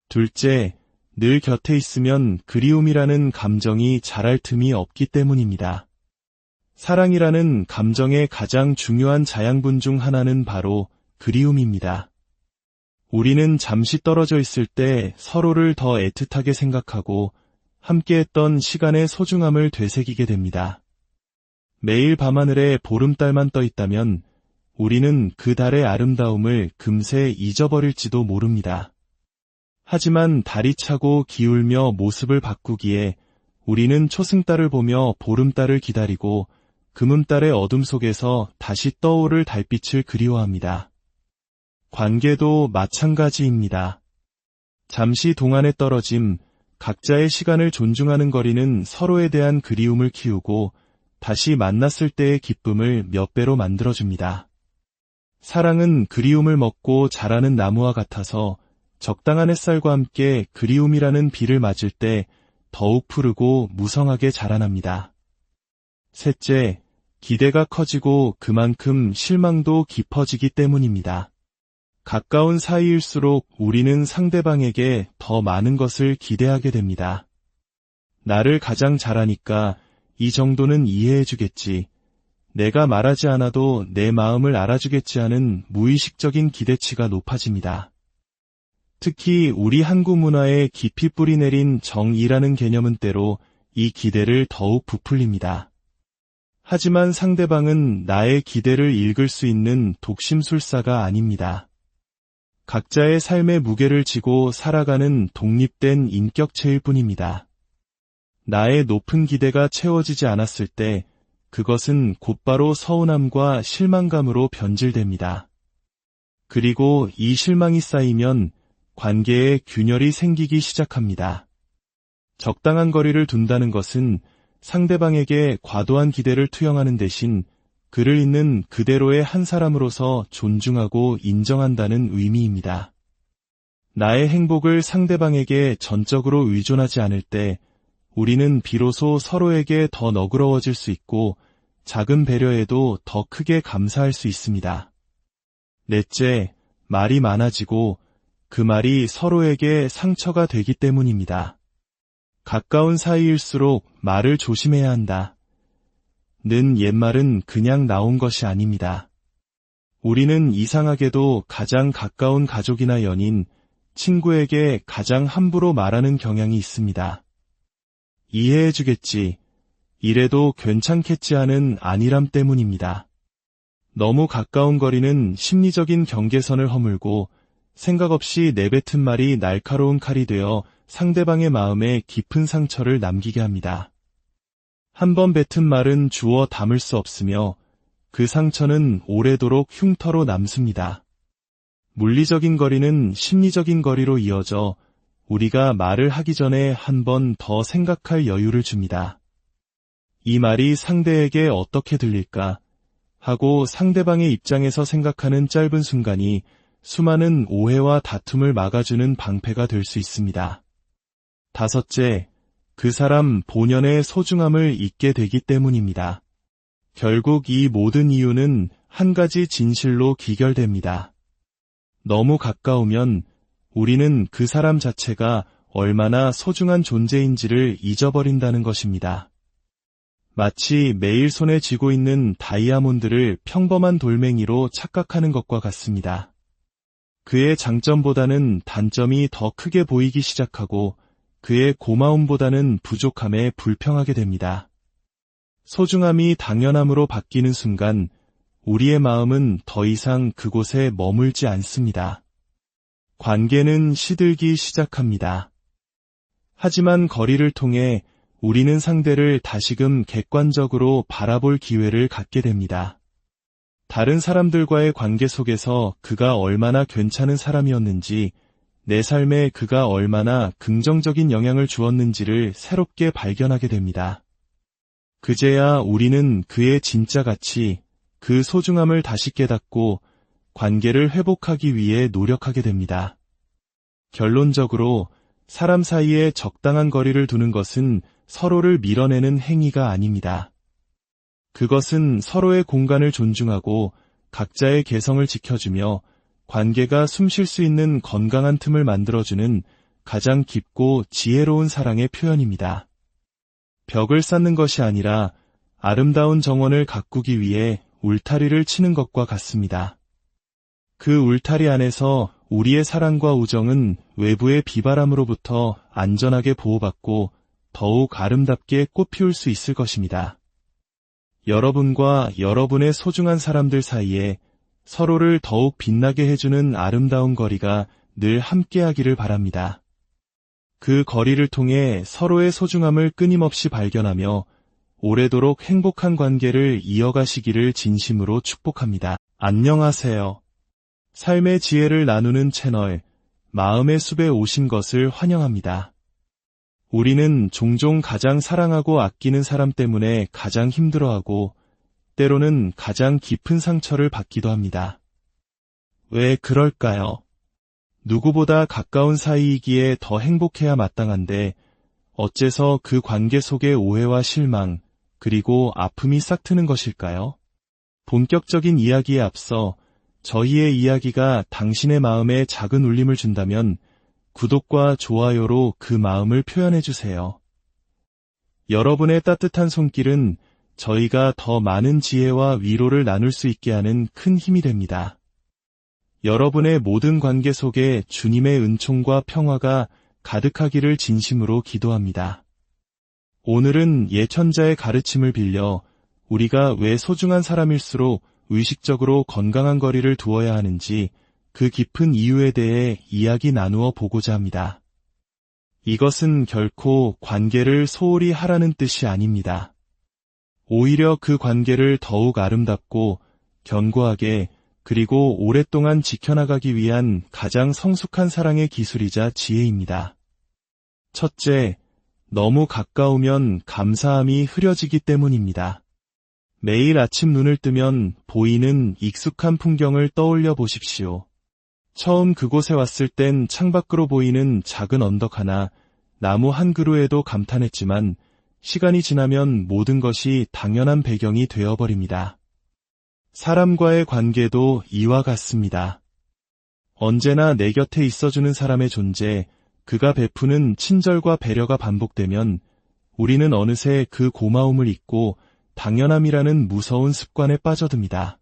둘째, 늘 곁에 있으면 그리움이라는 감정이 자랄 틈이 없기 때문입니다. 사랑이라는 감정의 가장 중요한 자양분 중 하나는 바로 그리움입니다. 우리는 잠시 떨어져 있을 때 서로를 더 애틋하게 생각하고 함께했던 시간의 소중함을 되새기게 됩니다. 매일 밤하늘에 보름달만 떠 있다면 우리는 그 달의 아름다움을 금세 잊어버릴지도 모릅니다. 하지만 달이 차고 기울며 모습을 바꾸기에 우리는 초승달을 보며 보름달을 기다리고 금음달의 어둠 속에서 다시 떠오를 달빛을 그리워합니다. 관계도 마찬가지입니다. 잠시 동안의 떨어짐, 각자의 시간을 존중하는 거리는 서로에 대한 그리움을 키우고 다시 만났을 때의 기쁨을 몇 배로 만들어줍니다. 사랑은 그리움을 먹고 자라는 나무와 같아서 적당한 햇살과 함께 그리움이라는 비를 맞을 때 더욱 푸르고 무성하게 자라납니다. 셋째, 기대가 커지고 그만큼 실망도 깊어지기 때문입니다. 가까운 사이일수록 우리는 상대방에게 더 많은 것을 기대하게 됩니다. 나를 가장 잘하니까 이 정도는 이해해주겠지, 내가 말하지 않아도 내 마음을 알아주겠지 하는 무의식적인 기대치가 높아집니다. 특히 우리 한국 문화에 깊이 뿌리내린 정의라는 개념은 때로 이 기대를 더욱 부풀립니다. 하지만 상대방은 나의 기대를 읽을 수 있는 독심술사가 아닙니다. 각자의 삶의 무게를 지고 살아가는 독립된 인격체일 뿐입니다. 나의 높은 기대가 채워지지 않았을 때 그것은 곧바로 서운함과 실망감으로 변질됩니다. 그리고 이 실망이 쌓이면 관계에 균열이 생기기 시작합니다. 적당한 거리를 둔다는 것은 상대방에게 과도한 기대를 투영하는 대신 그를 있는 그대로의 한 사람으로서 존중하고 인정한다는 의미입니다. 나의 행복을 상대방에게 전적으로 의존하지 않을 때 우리는 비로소 서로에게 더 너그러워질 수 있고 작은 배려에도 더 크게 감사할 수 있습니다. 넷째, 말이 많아지고 그 말이 서로에게 상처가 되기 때문입니다. 가까운 사이일수록 말을 조심해야 한다 는 옛말은 그냥 나온 것이 아닙니다. 우리는 이상하게도 가장 가까운 가족이나 연인, 친구에게 가장 함부로 말하는 경향이 있습니다. 이해해주겠지, 이래도 괜찮겠지 하는 안일함 때문입니다. 너무 가까운 거리는 심리적인 경계선을 허물고 생각 없이 내뱉은 말이 날카로운 칼이 되어 상대방의 마음에 깊은 상처를 남기게 합니다. 한 번 뱉은 말은 주워 담을 수 없으며 그 상처는 오래도록 흉터로 남습니다. 물리적인 거리는 심리적인 거리로 이어져 우리가 말을 하기 전에 한 번 더 생각할 여유를 줍니다. 이 말이 상대에게 어떻게 들릴까 하고 상대방의 입장에서 생각하는 짧은 순간이 수많은 오해와 다툼을 막아주는 방패가 될 수 있습니다. 다섯째, 그 사람 본연의 소중함을 잊게 되기 때문입니다. 결국 이 모든 이유는 한 가지 진실로 기결됩니다. 너무 가까우면 우리는 그 사람 자체가 얼마나 소중한 존재인지를 잊어버린다는 것입니다. 마치 매일 손에 쥐고 있는 다이아몬드를 평범한 돌멩이로 착각하는 것과 같습니다. 그의 장점보다는 단점이 더 크게 보이기 시작하고 그의 고마움보다는 부족함에 불평하게 됩니다. 소중함이 당연함으로 바뀌는 순간 우리의 마음은 더 이상 그곳에 머물지 않습니다. 관계는 시들기 시작합니다. 하지만 거리를 통해 우리는 상대를 다시금 객관적으로 바라볼 기회를 갖게 됩니다. 다른 사람들과의 관계 속에서 그가 얼마나 괜찮은 사람이었는지, 내 삶에 그가 얼마나 긍정적인 영향을 주었는지를 새롭게 발견하게 됩니다. 그제야 우리는 그의 진짜 가치, 그 소중함을 다시 깨닫고 관계를 회복하기 위해 노력하게 됩니다. 결론적으로 사람 사이에 적당한 거리를 두는 것은 서로를 밀어내는 행위가 아닙니다. 그것은 서로의 공간을 존중하고 각자의 개성을 지켜주며 관계가 숨쉴 수 있는 건강한 틈을 만들어주는 가장 깊고 지혜로운 사랑의 표현입니다. 벽을 쌓는 것이 아니라 아름다운 정원을 가꾸기 위해 울타리를 치는 것과 같습니다. 그 울타리 안에서 우리의 사랑과 우정은 외부의 비바람으로부터 안전하게 보호받고 더욱 아름답게 꽃피울 수 있을 것입니다. 여러분과 여러분의 소중한 사람들 사이에 서로를 더욱 빛나게 해주는 아름다운 거리가 늘 함께하기를 바랍니다. 그 거리를 통해 서로의 소중함을 끊임없이 발견하며 오래도록 행복한 관계를 이어가시기를 진심으로 축복합니다. 안녕하세요. 삶의 지혜를 나누는 채널 마음의 숲에 오신 것을 환영합니다. 우리는 종종 가장 사랑하고 아끼는 사람 때문에 가장 힘들어하고 때로는 가장 깊은 상처를 받기도 합니다. 왜 그럴까요? 누구보다 가까운 사이이기에 더 행복해야 마땅한데 어째서 그 관계 속에 오해와 실망, 그리고 아픔이 싹트는 것일까요? 본격적인 이야기에 앞서 저희의 이야기가 당신의 마음에 작은 울림을 준다면 구독과 좋아요로 그 마음을 표현해주세요. 여러분의 따뜻한 손길은 저희가 더 많은 지혜와 위로를 나눌 수 있게 하는 큰 힘이 됩니다. 여러분의 모든 관계 속에 주님의 은총과 평화가 가득하기를 진심으로 기도합니다. 오늘은 예천자의 가르침을 빌려 우리가 왜 소중한 사람일수록 의식적으로 건강한 거리를 두어야 하는지 그 깊은 이유에 대해 이야기 나누어 보고자 합니다. 이것은 결코 관계를 소홀히 하라는 뜻이 아닙니다. 오히려 그 관계를 더욱 아름답고 견고하게 그리고 오랫동안 지켜나가기 위한 가장 성숙한 사랑의 기술이자 지혜입니다. 첫째, 너무 가까우면 감사함이 흐려지기 때문입니다. 매일 아침 눈을 뜨면 보이는 익숙한 풍경을 떠올려 보십시오. 처음 그곳에 왔을 땐 창밖으로 보이는 작은 언덕 하나, 나무 한 그루에도 감탄했지만 시간이 지나면 모든 것이 당연한 배경이 되어버립니다. 사람과의 관계도 이와 같습니다. 언제나 내 곁에 있어주는 사람의 존재, 그가 베푸는 친절과 배려가 반복되면 우리는 어느새 그 고마움을 잊고 당연함이라는 무서운 습관에 빠져듭니다.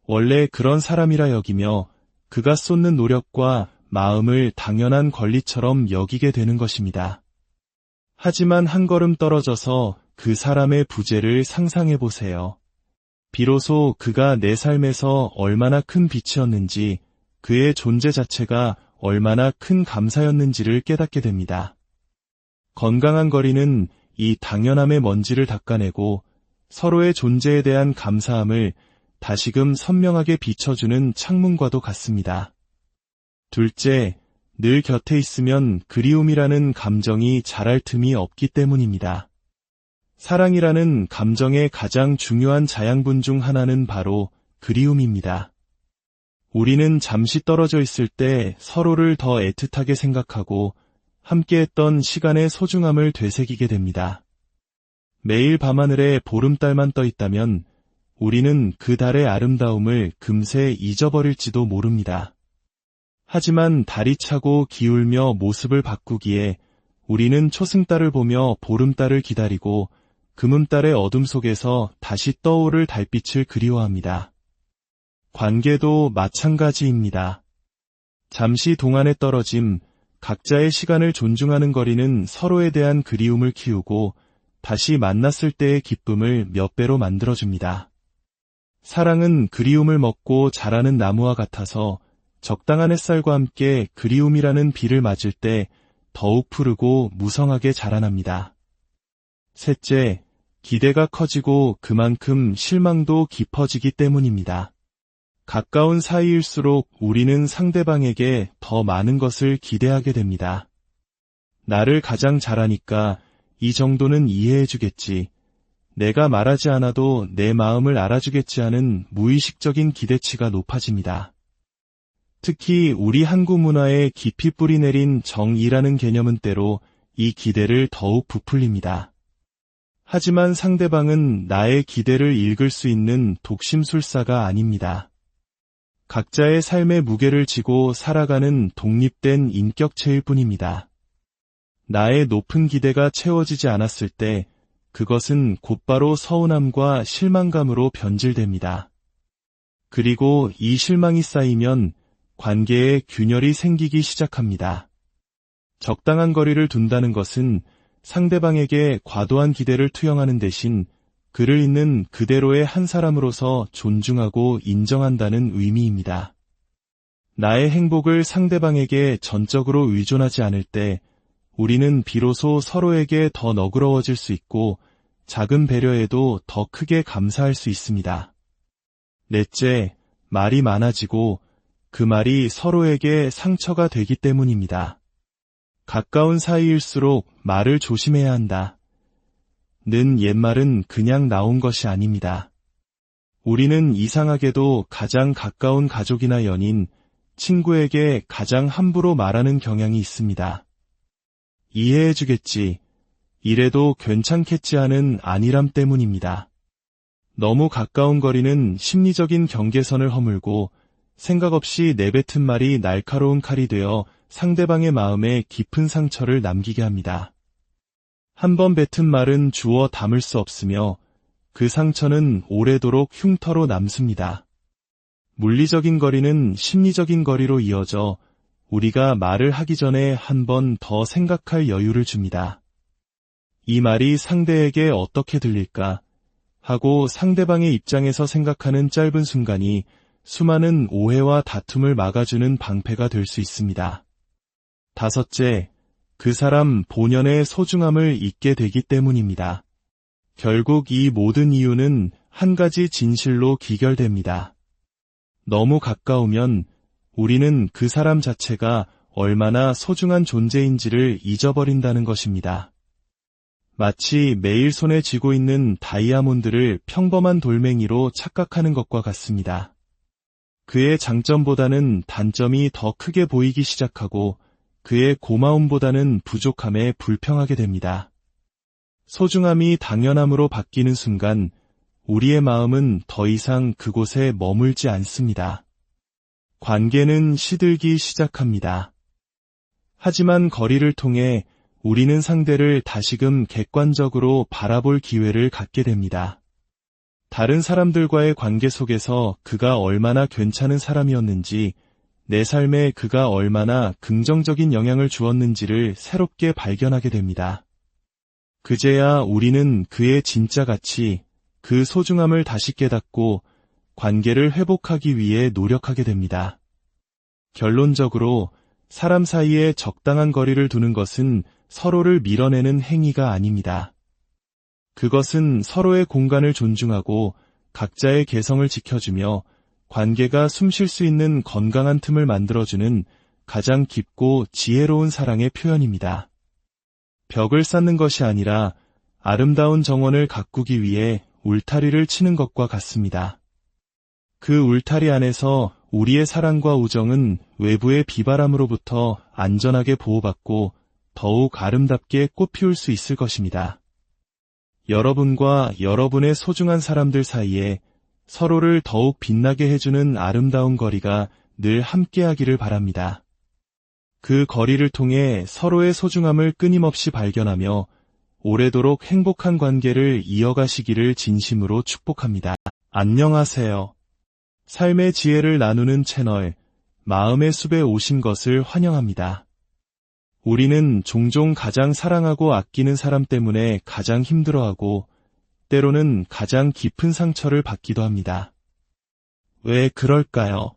원래 그런 사람이라 여기며 그가 쏟는 노력과 마음을 당연한 권리처럼 여기게 되는 것입니다. 하지만 한 걸음 떨어져서 그 사람의 부재를 상상해 보세요. 비로소 그가 내 삶에서 얼마나 큰 빛이었는지, 그의 존재 자체가 얼마나 큰 감사였는지를 깨닫게 됩니다. 건강한 거리는 이 당연함의 먼지를 닦아내고 서로의 존재에 대한 감사함을 다시금 선명하게 비춰주는 창문과도 같습니다. 둘째, 늘 곁에 있으면 그리움이라는 감정이 자랄 틈이 없기 때문입니다. 사랑이라는 감정의 가장 중요한 자양분 중 하나는 바로 그리움입니다. 우리는 잠시 떨어져 있을 때 서로를 더 애틋하게 생각하고 함께했던 시간의 소중함을 되새기게 됩니다. 매일 밤하늘에 보름달만 떠 있다면 우리는 그 달의 아름다움을 금세 잊어버릴지도 모릅니다. 하지만 달이 차고 기울며 모습을 바꾸기에 우리는 초승달을 보며 보름달을 기다리고 금음달의 어둠 속에서 다시 떠오를 달빛을 그리워합니다. 관계도 마찬가지입니다. 잠시 동안에 떨어짐, 각자의 시간을 존중하는 거리는 서로에 대한 그리움을 키우고 다시 만났을 때의 기쁨을 몇 배로 만들어줍니다. 사랑은 그리움을 먹고 자라는 나무와 같아서 적당한 햇살과 함께 그리움이라는 비를 맞을 때 더욱 푸르고 무성하게 자라납니다. 셋째, 기대가 커지고 그만큼 실망도 깊어지기 때문입니다. 가까운 사이일수록 우리는 상대방에게 더 많은 것을 기대하게 됩니다. 나를 가장 잘하니까 이 정도는 이해해주겠지. 내가 말하지 않아도 내 마음을 알아주겠지 하는 무의식적인 기대치가 높아집니다. 특히 우리 한국 문화에 깊이 뿌리내린 정의라는 개념은 때로 이 기대를 더욱 부풀립니다. 하지만 상대방은 나의 기대를 읽을 수 있는 독심술사가 아닙니다. 각자의 삶의 무게를 지고 살아가는 독립된 인격체일 뿐입니다. 나의 높은 기대가 채워지지 않았을 때 그것은 곧바로 서운함과 실망감으로 변질됩니다. 그리고 이 실망이 쌓이면 관계에 균열이 생기기 시작합니다. 적당한 거리를 둔다는 것은 상대방에게 과도한 기대를 투영하는 대신 그를 있는 그대로의 한 사람으로서 존중하고 인정한다는 의미입니다. 나의 행복을 상대방에게 전적으로 의존하지 않을 때 우리는 비로소 서로에게 더 너그러워질 수 있고 작은 배려에도 더 크게 감사할 수 있습니다. 넷째, 말이 많아지고 그 말이 서로에게 상처가 되기 때문입니다. 가까운 사이일수록 말을 조심해야 한다. 는 옛말은 그냥 나온 것이 아닙니다. 우리는 이상하게도 가장 가까운 가족이나 연인, 친구에게 가장 함부로 말하는 경향이 있습니다. 이해해주겠지, 이래도 괜찮겠지 하는 안일함 때문입니다. 너무 가까운 거리는 심리적인 경계선을 허물고 생각 없이 내뱉은 말이 날카로운 칼이 되어 상대방의 마음에 깊은 상처를 남기게 합니다. 한 번 뱉은 말은 주워 담을 수 없으며 그 상처는 오래도록 흉터로 남습니다. 물리적인 거리는 심리적인 거리로 이어져 우리가 말을 하기 전에 한 번 더 생각할 여유를 줍니다. 이 말이 상대에게 어떻게 들릴까 하고 상대방의 입장에서 생각하는 짧은 순간이 수많은 오해와 다툼을 막아주는 방패가 될 수 있습니다. 다섯째, 그 사람 본연의 소중함을 잊게 되기 때문입니다. 결국 이 모든 이유는 한 가지 진실로 기결됩니다. 너무 가까우면 우리는 그 사람 자체가 얼마나 소중한 존재인지를 잊어버린다는 것입니다. 마치 매일 손에 쥐고 있는 다이아몬드를 평범한 돌멩이로 착각하는 것과 같습니다. 그의 장점보다는 단점이 더 크게 보이기 시작하고 그의 고마움보다는 부족함에 불평하게 됩니다. 소중함이 당연함으로 바뀌는 순간 우리의 마음은 더 이상 그곳에 머물지 않습니다. 관계는 시들기 시작합니다. 하지만 거리를 통해 우리는 상대를 다시금 객관적으로 바라볼 기회를 갖게 됩니다. 다른 사람들과의 관계 속에서 그가 얼마나 괜찮은 사람이었는지, 내 삶에 그가 얼마나 긍정적인 영향을 주었는지를 새롭게 발견하게 됩니다. 그제야 우리는 그의 진짜 가치, 그 소중함을 다시 깨닫고 관계를 회복하기 위해 노력하게 됩니다. 결론적으로 사람 사이에 적당한 거리를 두는 것은 서로를 밀어내는 행위가 아닙니다. 그것은 서로의 공간을 존중하고 각자의 개성을 지켜주며 관계가 숨쉴 수 있는 건강한 틈을 만들어주는 가장 깊고 지혜로운 사랑의 표현입니다. 벽을 쌓는 것이 아니라 아름다운 정원을 가꾸기 위해 울타리를 치는 것과 같습니다. 그 울타리 안에서 우리의 사랑과 우정은 외부의 비바람으로부터 안전하게 보호받고 더욱 아름답게 꽃피울 수 있을 것입니다. 여러분과 여러분의 소중한 사람들 사이에 서로를 더욱 빛나게 해주는 아름다운 거리가 늘 함께하기를 바랍니다. 그 거리를 통해 서로의 소중함을 끊임없이 발견하며 오래도록 행복한 관계를 이어가시기를 진심으로 축복합니다. 안녕하세요. 삶의 지혜를 나누는 채널 마음의 숲에 오신 것을 환영합니다. 우리는 종종 가장 사랑하고 아끼는 사람 때문에 가장 힘들어하고 때로는 가장 깊은 상처를 받기도 합니다. 왜 그럴까요?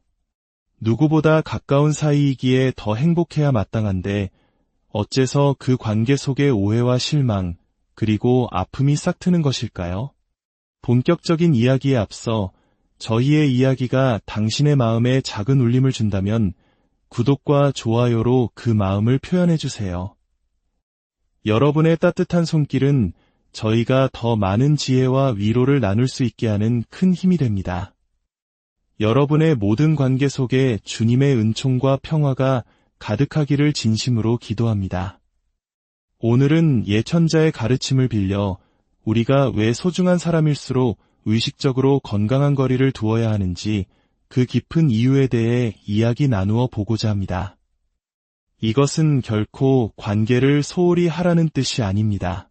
누구보다 가까운 사이이기에 더 행복해야 마땅한데 어째서 그 관계 속의 오해와 실망, 그리고 아픔이 싹 트는 것일까요? 본격적인 이야기에 앞서 저희의 이야기가 당신의 마음에 작은 울림을 준다면 구독과 좋아요로 그 마음을 표현해 주세요. 여러분의 따뜻한 손길은 저희가 더 많은 지혜와 위로를 나눌 수 있게 하는 큰 힘이 됩니다. 여러분의 모든 관계 속에 주님의 은총과 평화가 가득하기를 진심으로 기도합니다. 오늘은 예천자의 가르침을 빌려 우리가 왜 소중한 사람일수록 의식적으로 건강한 거리를 두어야 하는지 그 깊은 이유에 대해 이야기 나누어 보고자 합니다. 이것은 결코 관계를 소홀히 하라는 뜻이 아닙니다.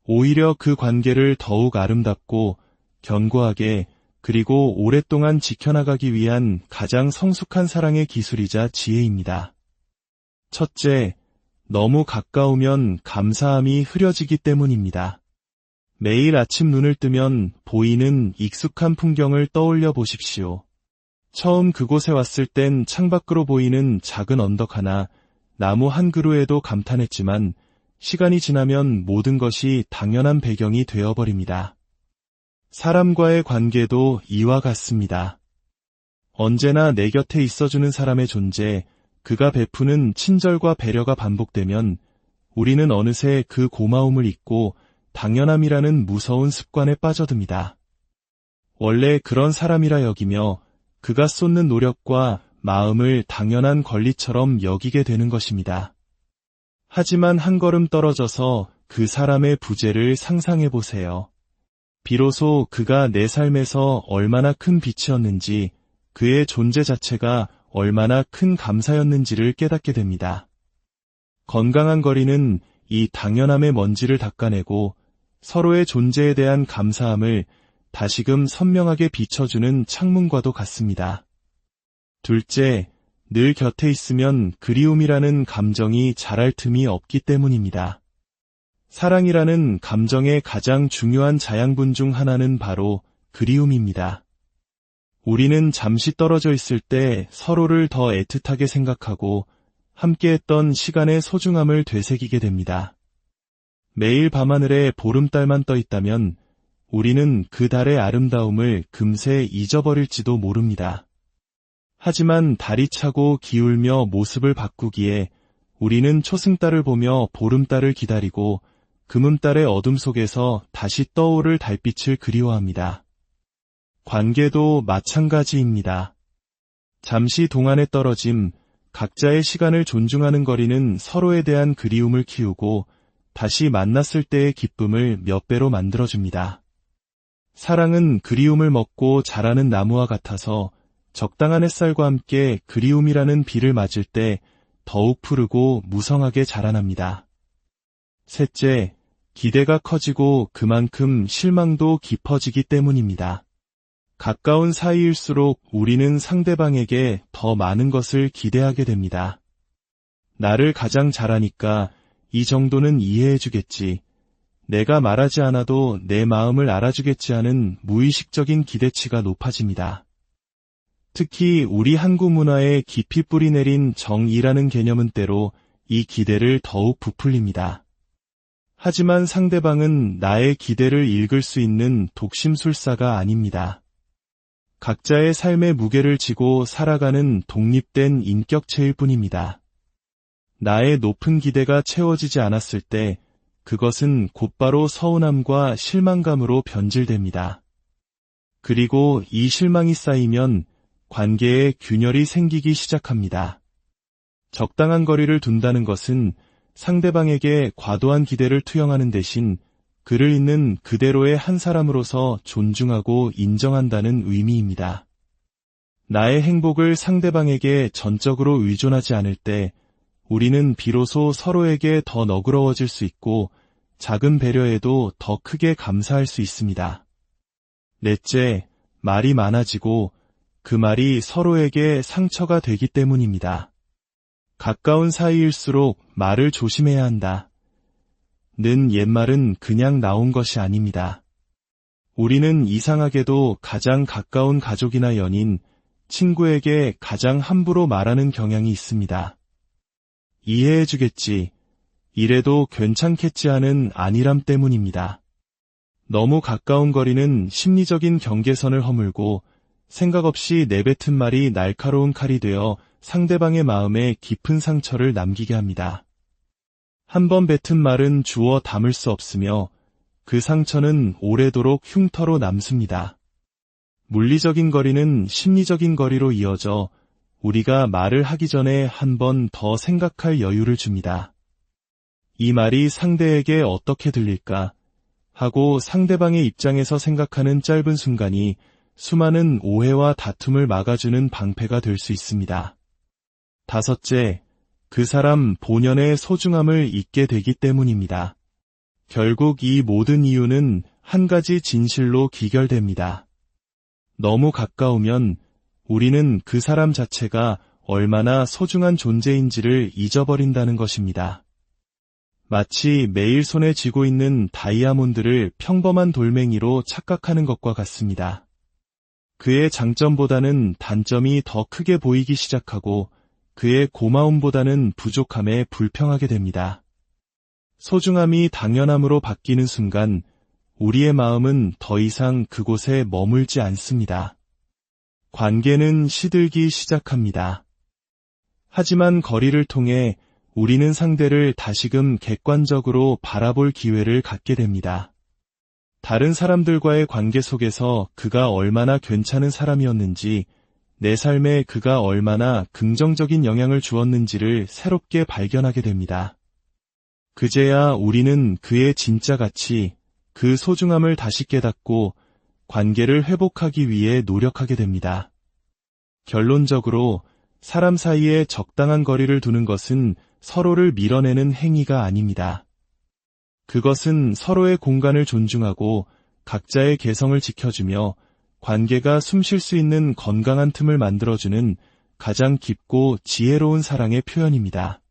오히려 그 관계를 더욱 아름답고 견고하게 그리고 오랫동안 지켜나가기 위한 가장 성숙한 사랑의 기술이자 지혜입니다. 첫째, 너무 가까우면 감사함이 흐려지기 때문입니다. 매일 아침 눈을 뜨면 보이는 익숙한 풍경을 떠올려 보십시오. 처음 그곳에 왔을 땐 창밖으로 보이는 작은 언덕 하나, 나무 한 그루에도 감탄했지만 시간이 지나면 모든 것이 당연한 배경이 되어버립니다. 사람과의 관계도 이와 같습니다. 언제나 내 곁에 있어주는 사람의 존재, 그가 베푸는 친절과 배려가 반복되면 우리는 어느새 그 고마움을 잊고 당연함이라는 무서운 습관에 빠져듭니다. 원래 그런 사람이라 여기며 그가 쏟는 노력과 마음을 당연한 권리처럼 여기게 되는 것입니다. 하지만 한 걸음 떨어져서 그 사람의 부재를 상상해 보세요. 비로소 그가 내 삶에서 얼마나 큰 빛이었는지, 그의 존재 자체가 얼마나 큰 감사였는지를 깨닫게 됩니다. 건강한 거리는 이 당연함의 먼지를 닦아내고 서로의 존재에 대한 감사함을 다시금 선명하게 비춰주는 창문과도 같습니다. 둘째, 늘 곁에 있으면 그리움이라는 감정이 자랄 틈이 없기 때문입니다. 사랑이라는 감정의 가장 중요한 자양분 중 하나는 바로 그리움입니다. 우리는 잠시 떨어져 있을 때 서로를 더 애틋하게 생각하고 함께했던 시간의 소중함을 되새기게 됩니다. 매일 밤하늘에 보름달만 떠 있다면 우리는 그 달의 아름다움을 금세 잊어버릴지도 모릅니다. 하지만 달이 차고 기울며 모습을 바꾸기에 우리는 초승달을 보며 보름달을 기다리고 금음달의 어둠 속에서 다시 떠오를 달빛을 그리워합니다. 관계도 마찬가지입니다. 잠시 동안의 떨어짐, 각자의 시간을 존중하는 거리는 서로에 대한 그리움을 키우고 다시 만났을 때의 기쁨을 몇 배로 만들어줍니다. 사랑은 그리움을 먹고 자라는 나무와 같아서 적당한 햇살과 함께 그리움이라는 비를 맞을 때 더욱 푸르고 무성하게 자라납니다. 셋째, 기대가 커지고 그만큼 실망도 깊어지기 때문입니다. 가까운 사이일수록 우리는 상대방에게 더 많은 것을 기대하게 됩니다. 나를 가장 잘하니까 이 정도는 이해해주겠지, 내가 말하지 않아도 내 마음을 알아주겠지 하는 무의식적인 기대치가 높아집니다. 특히 우리 한국 문화에 깊이 뿌리내린 정의라는 개념은 때로 이 기대를 더욱 부풀립니다. 하지만 상대방은 나의 기대를 읽을 수 있는 독심술사가 아닙니다. 각자의 삶의 무게를 지고 살아가는 독립된 인격체일 뿐입니다. 나의 높은 기대가 채워지지 않았을 때 그것은 곧바로 서운함과 실망감으로 변질됩니다. 그리고 이 실망이 쌓이면 관계에 균열이 생기기 시작합니다. 적당한 거리를 둔다는 것은 상대방에게 과도한 기대를 투영하는 대신 그를 있는 그대로의 한 사람으로서 존중하고 인정한다는 의미입니다. 나의 행복을 상대방에게 전적으로 의존하지 않을 때 우리는 비로소 서로에게 더 너그러워질 수 있고 작은 배려에도 더 크게 감사할 수 있습니다. 넷째, 말이 많아지고 그 말이 서로에게 상처가 되기 때문입니다. 가까운 사이일수록 말을 조심해야 한다 는 옛말은 그냥 나온 것이 아닙니다. 우리는 이상하게도 가장 가까운 가족이나 연인, 친구에게 가장 함부로 말하는 경향이 있습니다. 이해해주겠지, 이래도 괜찮겠지 하는 안일함 때문입니다. 너무 가까운 거리는 심리적인 경계선을 허물고 생각 없이 내뱉은 말이 날카로운 칼이 되어 상대방의 마음에 깊은 상처를 남기게 합니다. 한 번 뱉은 말은 주워 담을 수 없으며 그 상처는 오래도록 흉터로 남습니다. 물리적인 거리는 심리적인 거리로 이어져 우리가 말을 하기 전에 한 번 더 생각할 여유를 줍니다. 이 말이 상대에게 어떻게 들릴까 하고 상대방의 입장에서 생각하는 짧은 순간이 수많은 오해와 다툼을 막아주는 방패가 될 수 있습니다. 다섯째, 그 사람 본연의 소중함을 잊게 되기 때문입니다. 결국 이 모든 이유는 한 가지 진실로 기결됩니다. 너무 가까우면 우리는 그 사람 자체가 얼마나 소중한 존재인지를 잊어버린다는 것입니다. 마치 매일 손에 쥐고 있는 다이아몬드를 평범한 돌멩이로 착각하는 것과 같습니다. 그의 장점보다는 단점이 더 크게 보이기 시작하고 그의 고마움보다는 부족함에 불평하게 됩니다. 소중함이 당연함으로 바뀌는 순간 우리의 마음은 더 이상 그곳에 머물지 않습니다. 관계는 시들기 시작합니다. 하지만 거리를 통해 우리는 상대를 다시금 객관적으로 바라볼 기회를 갖게 됩니다. 다른 사람들과의 관계 속에서 그가 얼마나 괜찮은 사람이었는지, 내 삶에 그가 얼마나 긍정적인 영향을 주었는지를 새롭게 발견하게 됩니다. 그제야 우리는 그의 진짜 가치, 그 소중함을 다시 깨닫고 관계를 회복하기 위해 노력하게 됩니다. 결론적으로 사람 사이에 적당한 거리를 두는 것은 서로를 밀어내는 행위가 아닙니다. 그것은 서로의 공간을 존중하고 각자의 개성을 지켜주며 관계가 숨 쉴 수 있는 건강한 틈을 만들어주는 가장 깊고 지혜로운 사랑의 표현입니다.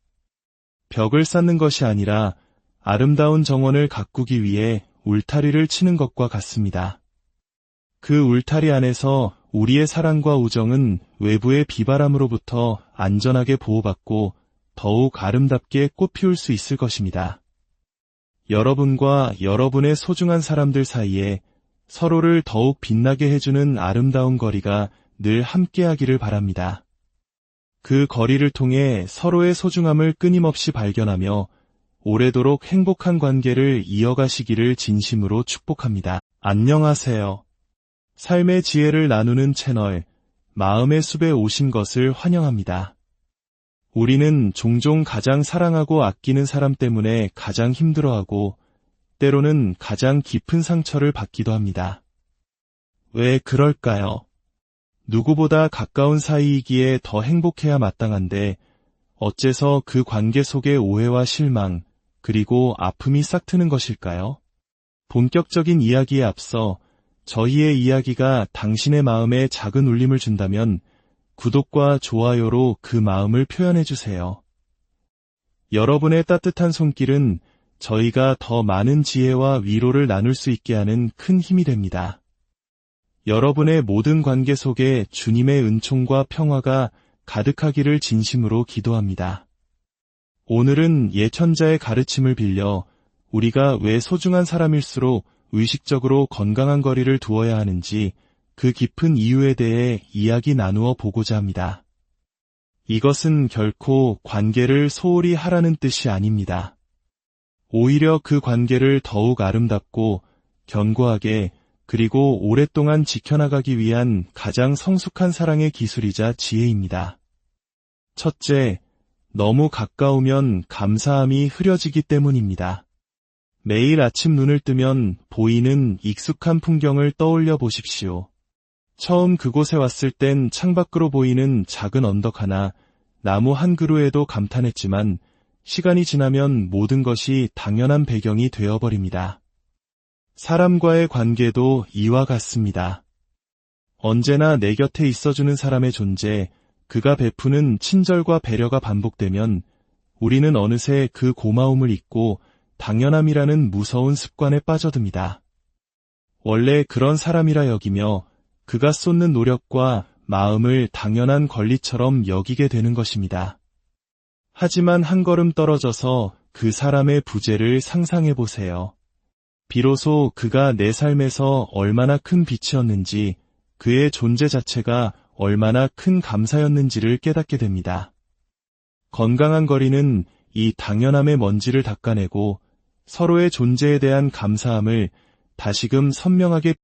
벽을 쌓는 것이 아니라 아름다운 정원을 가꾸기 위해 울타리를 치는 것과 같습니다. 그 울타리 안에서 우리의 사랑과 우정은 외부의 비바람으로부터 안전하게 보호받고 더욱 아름답게 꽃피울 수 있을 것입니다. 여러분과 여러분의 소중한 사람들 사이에 서로를 더욱 빛나게 해주는 아름다운 거리가 늘 함께하기를 바랍니다. 그 거리를 통해 서로의 소중함을 끊임없이 발견하며 오래도록 행복한 관계를 이어가시기를 진심으로 축복합니다. 안녕하세요. 삶의 지혜를 나누는 채널 마음의 숲에 오신 것을 환영합니다. 우리는 종종 가장 사랑하고 아끼는 사람 때문에 가장 힘들어하고 때로는 가장 깊은 상처를 받기도 합니다. 왜 그럴까요? 누구보다 가까운 사이이기에 더 행복해야 마땅한데 어째서 그 관계 속에 오해와 실망, 그리고 아픔이 싹트는 것일까요? 본격적인 이야기에 앞서 저희의 이야기가 당신의 마음에 작은 울림을 준다면 구독과 좋아요로 그 마음을 표현해주세요. 여러분의 따뜻한 손길은 저희가 더 많은 지혜와 위로를 나눌 수 있게 하는 큰 힘이 됩니다. 여러분의 모든 관계 속에 주님의 은총과 평화가 가득하기를 진심으로 기도합니다. 오늘은 예천자의 가르침을 빌려 우리가 왜 소중한 사람일수록 의식적으로 건강한 거리를 두어야 하는지 그 깊은 이유에 대해 이야기 나누어 보고자 합니다. 이것은 결코 관계를 소홀히 하라는 뜻이 아닙니다. 오히려 그 관계를 더욱 아름답고 견고하게 그리고 오랫동안 지켜나가기 위한 가장 성숙한 사랑의 기술이자 지혜입니다. 첫째, 너무 가까우면 감사함이 흐려지기 때문입니다. 매일 아침 눈을 뜨면 보이는 익숙한 풍경을 떠올려 보십시오. 처음 그곳에 왔을 땐 창밖으로 보이는 작은 언덕 하나, 나무 한 그루에도 감탄했지만 시간이 지나면 모든 것이 당연한 배경이 되어버립니다. 사람과의 관계도 이와 같습니다. 언제나 내 곁에 있어주는 사람의 존재, 그가 베푸는 친절과 배려가 반복되면 우리는 어느새 그 고마움을 잊고 당연함이라는 무서운 습관에 빠져듭니다. 원래 그런 사람이라 여기며 그가 쏟는 노력과 마음을 당연한 권리처럼 여기게 되는 것입니다. 하지만 한 걸음 떨어져서 그 사람의 부재를 상상해 보세요. 비로소 그가 내 삶에서 얼마나 큰 빛이었는지, 그의 존재 자체가 얼마나 큰 감사였는지를 깨닫게 됩니다. 건강한 거리는 이 당연함의 먼지를 닦아내고 서로의 존재에 대한 감사함을 다시금 선명하게